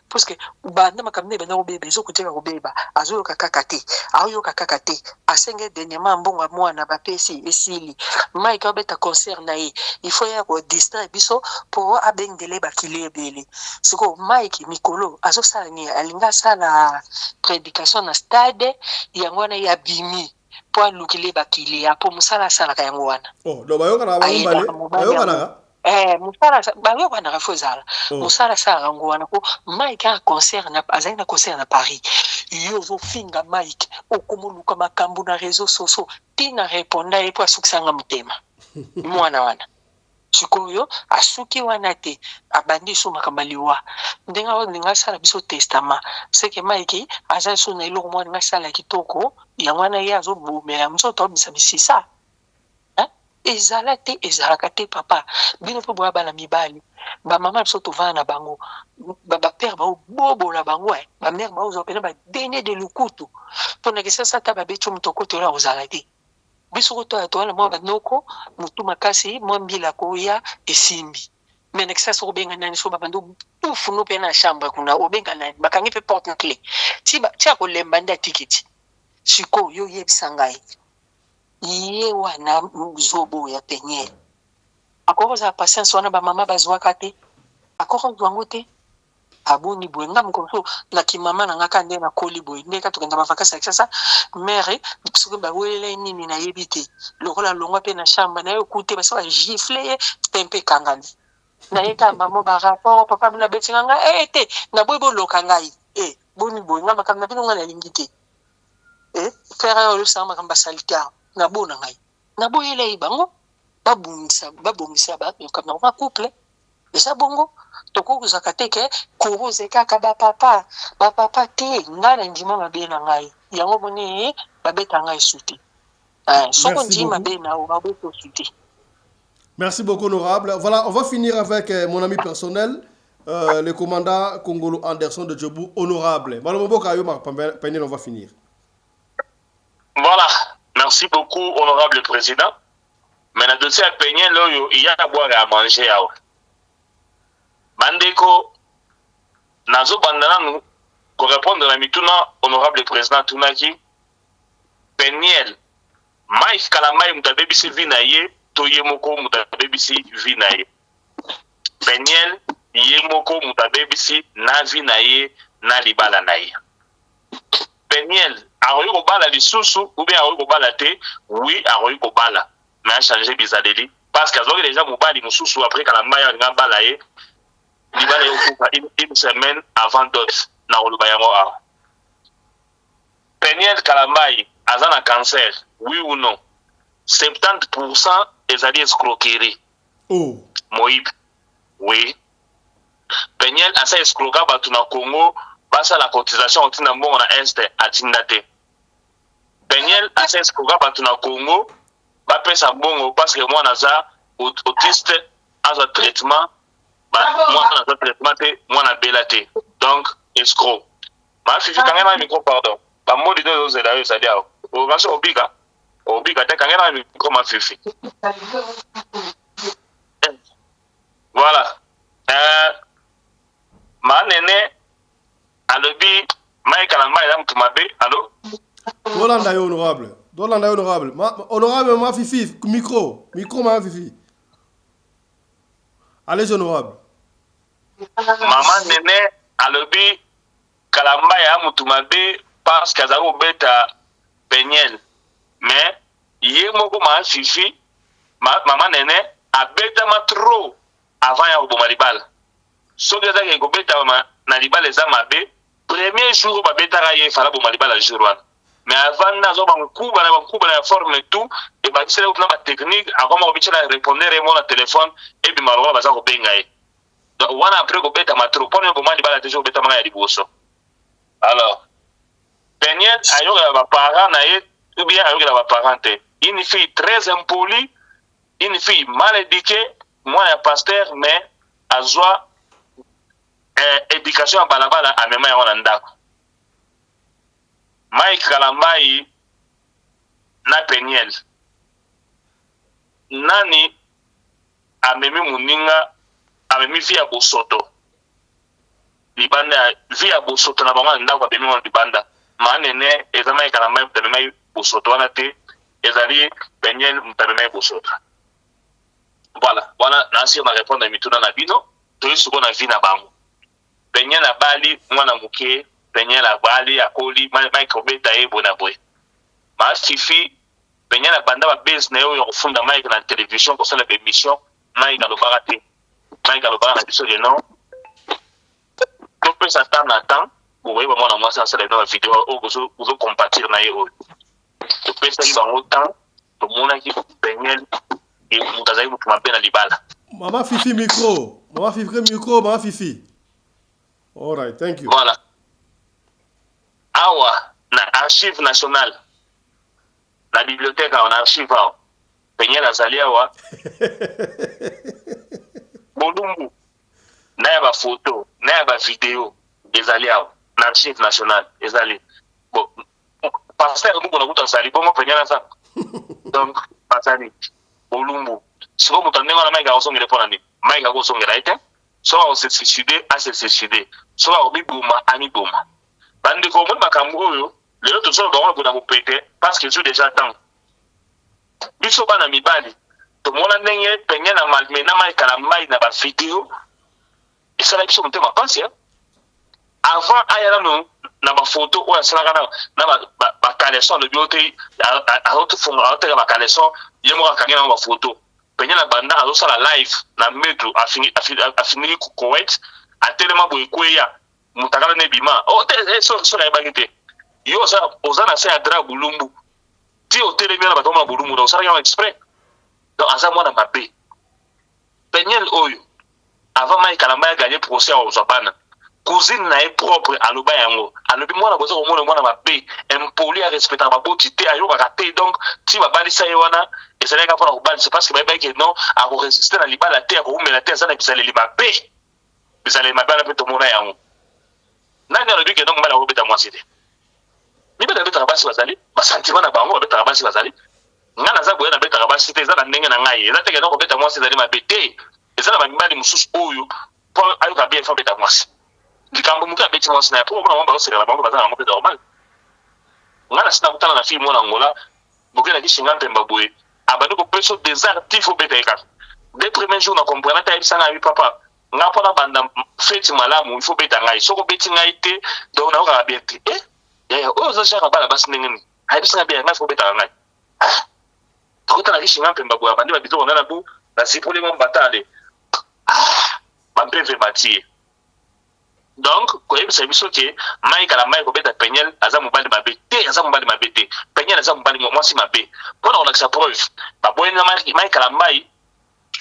parce que banda makamne bana obeba ezokuteka kobeba azoyoka kaka te ayoka kaka te asenge dernièrement mbongo mwana bapesi esili Mike abeta concert na ye il faut ya ko distraire biso pour abengele bakili ebele siko Mike mikolo azosala ni alinga sala prédication na stade yango na ya bimi po lukile bakili apo musala sala ka yango wana do bayoka na bayoka na musala bayo bana refusala musala sala ngo wana ko Mike a concert na azana concert na Paris yo zo finga Mike okomuluka makambo na réseaux sociaux tina reponda e po asukisanga mutema mwana wana sikoyo asuki wana te abandi so makambaliwa ndenga sala biso testament seke Mike aza so na iloko mwana ngasala kitoko yangwana ya zo bomela msoto obisa bisisa ezalate ezalaka te papa bino po boya bana mibali ba mama biso tovana bango ba père ba bobola bango ba mère ba ozo pena ba dene de lukutu pona ke sasa ta ba becho mutoko to la ozalate biso ko to wana mo ba noko mutu makasi mo mbila ko ya esimbi mais nek sasa ko benga nani so ba bando tufu no pena chambre kuna obenga nani bakangi pe porte clé ti ba tia ko lemba nda tikiti siko yo yebisangai ye wana zobo ya Peniel akoko za patience wana ba mama bazwaka te akoko zwango te aboni boye nga mkoso na kimama na ngaka nde na koli boye ndeka tukenda ba vacances sasa mère soki ba wele nini na yebite lokola longwa pe na chambre na yo kute ba sa gifler tempe kangani na yeka maman ba rapport papa na betinga nga te na boy bo loka ngai boni boy nga makam na bino nga na lingite frère yo sa makamba salika na bona ngai na boy ele bango babungisa ba comme na couple et ça bongo toko kuzaka teke kuruze kaka ba papa te nga na ndima mabe na ngai yango boni babeta ngai suti soko ndima be na o babeta suti. Merci beaucoup, honorable. Voilà, on va finir avec mon ami personnel, le commandant Congolo Anderson de Djobou, honorable. On va finir. Voilà, merci beaucoup, honorable président. Mais dans le dossier à Peigné, il y a à boire et à manger. Bandeko, Nazo Bandana, pour répondre à la mituna, honorable président Tunaki, Peigné, Maïf Kalamay, Mutabebi Sevinaye, Toyemoko mutabebisi vinaye. Penyel yemoko mutabebisi na vinaye na libala naye. Penyel aroyi kobala lisusu ou bien aroyi kobala te, oui aroyi kobala. Mais a changé bizadeli parce que azoki déjà mobali mususu après Kalambaya nga bala ye. Libala yokuka une semaine avant d'autres na oluba yango awa. Penyel Kalambay azana cancer, oui ou non? 70% ezali escroquerie. Oh. Moïb. Oui. Penyel asa escroquer batu na Congo, basa la cotisation otina mbongo na Est atinda te. Penyel asa escroquer batu na Congo, ba pesa mbongo parce que moi naza autiste aza traitement, moi naza traitement te, moi na bela te. Donc escroc. Ma fifi kangena micro pardon. Ba modi de zo zela yo sadia. O gaso obiga. Obiga te kangena micro ma fifi. Voilà. Ma nene alobi mai kala mai dam tumabe. Allô? Dolanda honorable. Dolanda honorable. Honorable ma fifi micro ma fifi. Allez honorable. Maman nene alobi kala mai dam tumabe parce que azako beta Penyel. Mais yé moko ma fifi maman nene abeta ma trop avant ya koboma libala. Soki azaki kobeta na libala eza mabe, premier jour babetaka ye fala boma libala jour wana. Mais avant nazo bankuba na forme tout et bakisela kuna ba technique akoma kobichela répondre mo na téléphone et bi malwa baza ko benga ye. Donc wana après kobeta ma trop pone boma libala toujours beta manga ya liboso. Alors Penyel ayoka ba parents na ye ou bien ayoka ba parents te. Une fille très impolie, une fille mal éduquée, moi un pasteur mais azwa éducation à balabala à même ya ndako. Mike Kalambai na Penyel. Nani amemi muninga amemi via bosoto. Libanda via bosoto na bango ndako amemi mo libanda. Manene eza Mike Kalambai mtamemi bosoto wana te ezali Penyel mtamemi bosoto. Voilà, nasi ma répondre à mituna na bino, to yusuko na vina bango. Penyel na bali mwana muke, Penyel na bali akoli Mike obeta ebo na boy. Ma fifi Penyel na banda ba base na yo kufunda Mike na télévision pour ça la émission, Mike alobara te. Mike alobara na biso de non. To peut s'attendre na temps, vous voyez moi na moi ça c'est dans la vidéo au vous compatir na yo. To peut ça ba autant, to mona ki Penyel et mutazayi mutumabe na libala. Maman Fifi micro. Maman Fifi. All right, thank you. Voilà. Awa na archive nationale. La bibliothèque en archive awa. Penyel azali awa. Bolumbu. Na ya ba photo, na ya ba vidéo ezali awa. Na archive nationale ezali. Bon, pasteur nous on a azali bon Penyel ça. Donc pasani Bolumbu. Si vous m'entendez na maika osongela pona ni. Maika ko songela ite. So on se suicider, à se suicider. So on bibuma, ani buma. Bandi ko mon makambo yo, le autre so ba ko na mo pété parce que je déjà temps. Biso bana mibali. To mona ndenge Penyel na malmena Maika na mai na ba vidéo. Et ça la biso mtema pense hein. Avant ayana no na ba photo ou ça na ba caleçon de bioté à autre fond à autre ba caleçon, yemo ka kangena ba photo. Peña la banda azosa la live na metro afini Kuwait atelema boye kweya mutakala ne bima so la bagite yo sa ozana sa dra bulumbu ti hotel bien na batoma bulumbu do sa ya exprès donc asa mwana mabe Peña oyo avant mai kalamba gagner procès au Japana cousine na propre aloba yango alobi mwana bozo mwana mabe impoli à respecter ba botité ayo ka te donc ti ba balisa yona et ça n'est pas pour c'est parce que ba que non à résister na libala te ko umela te ça na bisale limabe bisale mabala pe to mona yango nani alobi que donc mala ko beta moi cité ni beta beta basi bazali ba sentiment na bango beta basi bazali ngana za boyena beta basi te za na ndenge na ngai za te que donc beta moi cité ma bete et ça na ba mibali mususu oyo pour ayo ka bien fa beta moi likambo muka beti mo sina pour mwana ba sera ba bazana ngo normal ngana sina kutana na film mwana ngola bokena ki shinga mpemba boye abanu ko peso des artifs beta eka des premiers jours na comprendre ta ibisa na papa nga pona banda feti malamu il faut beta ngai soko beti ngai te donc na ka bien te ya o zo shaka bala basi ndengeni ibisa bien ngai faut beta ngai kutana ki shinga mpemba boye abandi ba bito na bu na sipole mo batale bampe matie. Donc, quand il s'agit de que Mike à la Mike au bête à Peñel, Azam ou Bali Mabete, Azam ou Bali Mabete, Peñel Azam ou Bali moi si Mabé. Pendant on a sa preuve. Pas bon Mike à la Mike,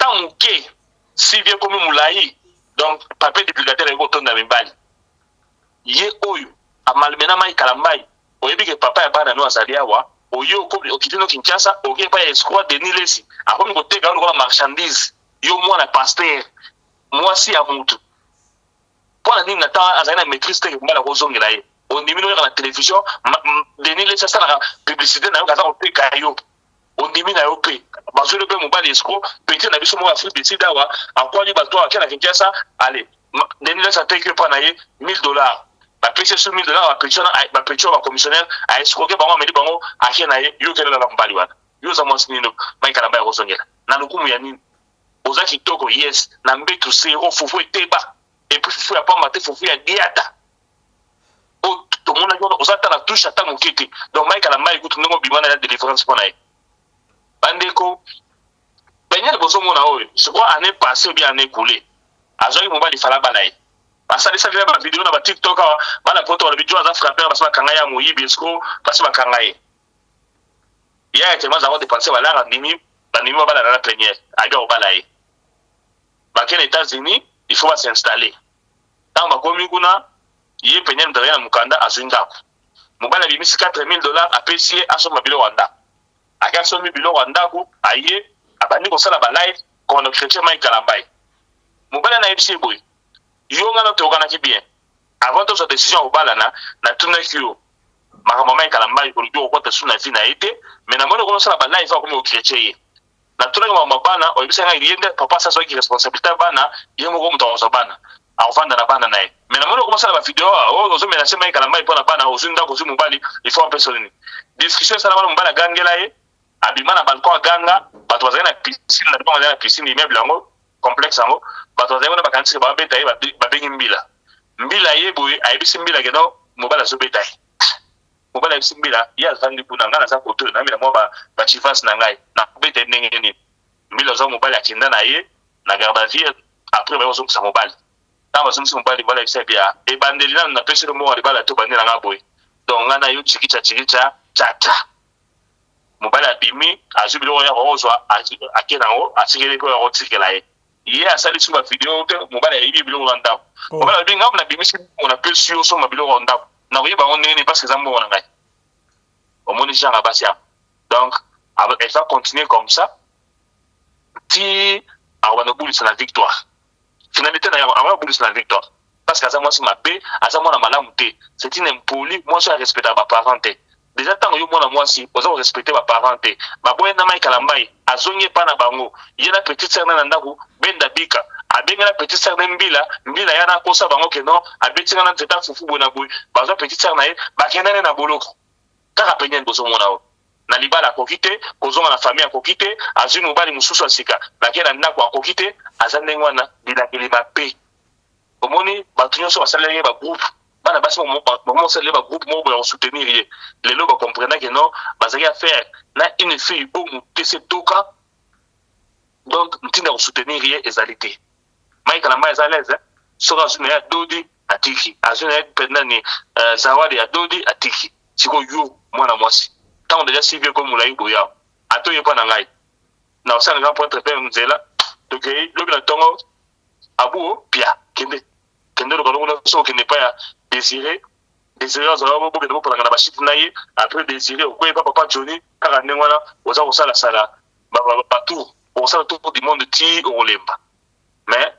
quand on ké, si bien comme Moulaï, donc papier divulgateur est autonome dans mes balles. Yé oyo, à Malmena Mike à la Mike, au yébi que papa est pas dans nos aliawa, au yo au kitino Kinshasa, au yé pas escroc de Nilesi, à comme côté quand on marchandise, yo moi la pasteur, moi si à Moutou. Pour la ligne d'attente, à la maîtrise de la Rosong, on diminue la télévision, Denis ça la publicité n'a pas été caillou. On diminue la OP. Parce que le peu mobile escroc, petit n'a vu son mot à flip ici d'avoir, en quoi il va toi, à quel ça, allez, Denis ça take que pas naïe, $1000. La PC sur $1000, la pétition va commissionnaire, à escroquer, par exemple, bango, à qui naïe, yo qu'elle a la mbaliwan. Yo ça m'a signé, Mike Alamba Rosong. Nanuku Mouyanin. Aux Akitoko, yes, Nambe to zéro, Foufou et Teba. Et puis il faut pas mater faut faire diata oh tout le monde a on s'attend à touche à ta mon kiti donc Mike à la maille écoute nous bimana la différence pour naï bandeko Peñel bozo mona oyo je crois année passée ou bien année coulée azoi mo ba di fala balaï parce que ça vient ba vidéo na ba TikTok ba la poto la vidéo za frapper parce que kanga ya moyibi esko parce que kanga ye ya été moi avons dépensé ba la ndimi ba ndimi ba la Peñel a bien au balaï ba ken États-Unis il faut s'installer. Tant que comme kuna, il paye un derrière Mukanda à Zundaku. Mobile a mis $4,000 à PCA à son mobile Rwanda. À 400 000 Rwanda, à y a banni comme ça la live, qu'on a chrétien Mike Kalambay. Mobile a eu boy. Yon a notre organisé bien. Avant de sa décision au balana, na tourné kyo. Ma maman Kalambay, pour lui, au côté sous la vie n'a été, mais n'a pas commencé la live comme au chrétien. Na tuna kama bana oyibisanga ilienda papa sasa wiki responsabilité bana yemo ko mutawaza bana avanda na bana naye mais na mwana commencer la vidéo ozo mena sema ikala mai pona bana ozinda ko zimu bali il faut personne discussion sana bana mbala gangela ye abimana balko ganga bato bazana piscine na bana na piscine immeuble ngo complexe ngo bato bazana bakansi ba beta ye ba bengi mbila ye boy ayibisi mbila kedo mobala zo beta ye mobala yibisi mbila ya zandi kuna ngana za koto na mila mo ba chivas na ngai na beta ndenge ni mbila zo mobala kinda na ye na garde vie après ba zo sa mobala ta ba zo mobala bala yibisa bia e bandeli na pesi mo wa bala to bandela nga boy donc ngana yo chikicha chacha mobala bimi azubilo ya rozwa akena ngo asigele ko ya tsikela ye ye asali suma video te mobala yibi bilo nganda mobala binga na bimisi na pesi yo so mabilo nganda na oui on est parce que ça me on au monde gens à Bassia donc elle va continuer comme ça si on va bouler sur la victoire finalité on va bouler sur la victoire parce que ça moi c'est ma paix à ça moi na malamuté c'est une impoli moi je respecte ma parenté déjà tant que moi si on doit respecter ma parenté ba boy na mai kalambai azonye pa na bango yena petite sœur na ndaku benda bika abenga petite sœur mbila yana kosa bango ke non abetinga na nzeta fufu bona boy bazo petite sœur na ye bakendane na boloko kaka Peñel bozo mona o na libala kokite kozonga na famille kokite azui mobali mususu asika bakena ndako akokite azande ngwana bilakeli mape omoni batunyo so basalele ba groupe bana basi mo salele ba groupe mo ba soutenir ye lelo ba comprendre que non bazaki à faire na une fille au mutese toka donc ntina ko soutenir ye ezalité mai kala mai ezaleze soka azuna ya dodi atiki azuna ya pendani zawadi ya dodi atiki siko yo mwana mwasi tant déjà civil comme mulai boya atoye pa na ngai na osana grand point très nzela donc lobi na tongo abu pia kende lo kalongo so kende pa ya désirer azaba bo kende pour na bashit na ye après désirer ko pa papa Johnny kaka ndengwana oza ko sala ba tout on sala tout du monde ti olemba mais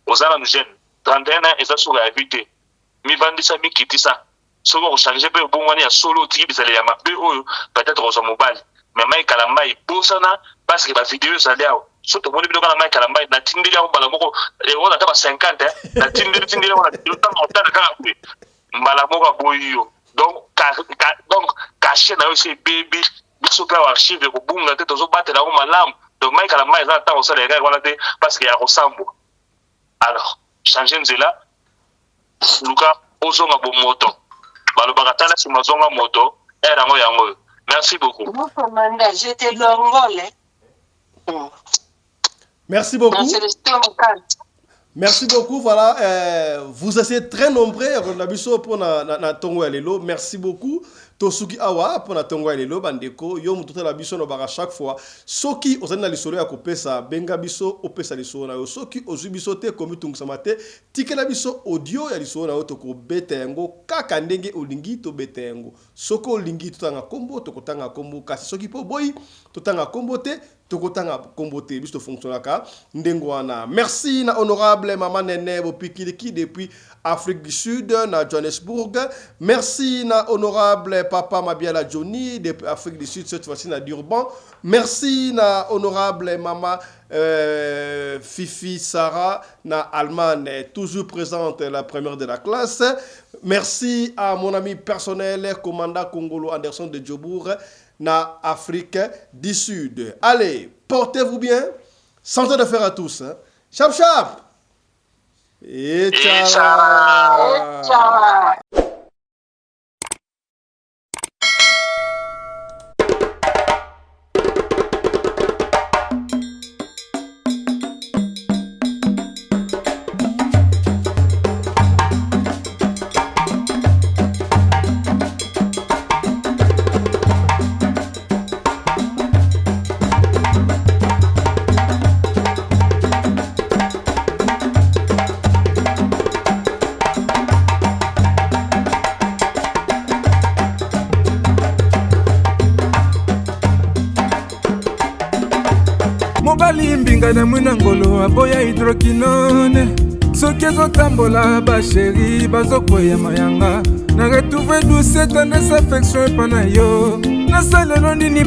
osana nous jeune 31 ans eza sur la vérité mi vandisa mi kitisa soko ko changer pe bongwani ya solo ti bisale ya mabe oyo peut-être ozo mobile mais mai kalamba ibosana parce que ba vidéo ça là surtout mon biloko na mai kalamba na tindeli ya mbala moko e wona ta ba 50 na tindeli wona ta motana kaka pe mbala moko boyo donc caché na yo c'est baby biso pe archive ko bunga te tozo batela ko malamu donc mai kalamba eza ta osala ya wala te parce que ya kosambo alors changer nzela luka ozonga bo moto balobaka tala si mazonga moto era ngo yango. Merci beaucoup. J'étais l'ongole. Merci beaucoup. Merci beaucoup. Voilà, vous êtes très nombreux. Pour na tongo ya lelo. Merci beaucoup. Tosuki awa pour na tongo ya lelo bandeko. Yo mututa la biso no bara chaque fois. Soki ozali na lisolo ya kopesa benga biso opesa lisolo na yo. Soki ozu biso te komi tungusama te tikela biso audio ya lisolo na yo toko beta yango kaka ndenge olingi to beta yango. Soko olingi totanga kombo tokotanga kombo kasi soki po boyi totanga kombo te tokotanga kombo te biso fonctionnaka ndengo wana. Merci na honorable Maman Nene Bopikiliki depuis Afrique du Sud na Johannesburg. Merci na honorable Papa Mabiala Johnny depuis Afrique du Sud cette fois-ci na Durban. Merci na honorable Mama Fifi Sarah na Allemagne toujours présente la première de la classe. Merci à mon ami personnel commandant Congolo Anderson de Djobourg na Afrique du Sud. Allez, portez-vous bien. Santé de fer à tous. Hein. Chap chap. Et ciao. Mbinga na mwina ngolo aboya hydroquinone soki ezotambola basheri bazokwea mayanga na retrouve douce tendresse affection epa na yo nasalelo nini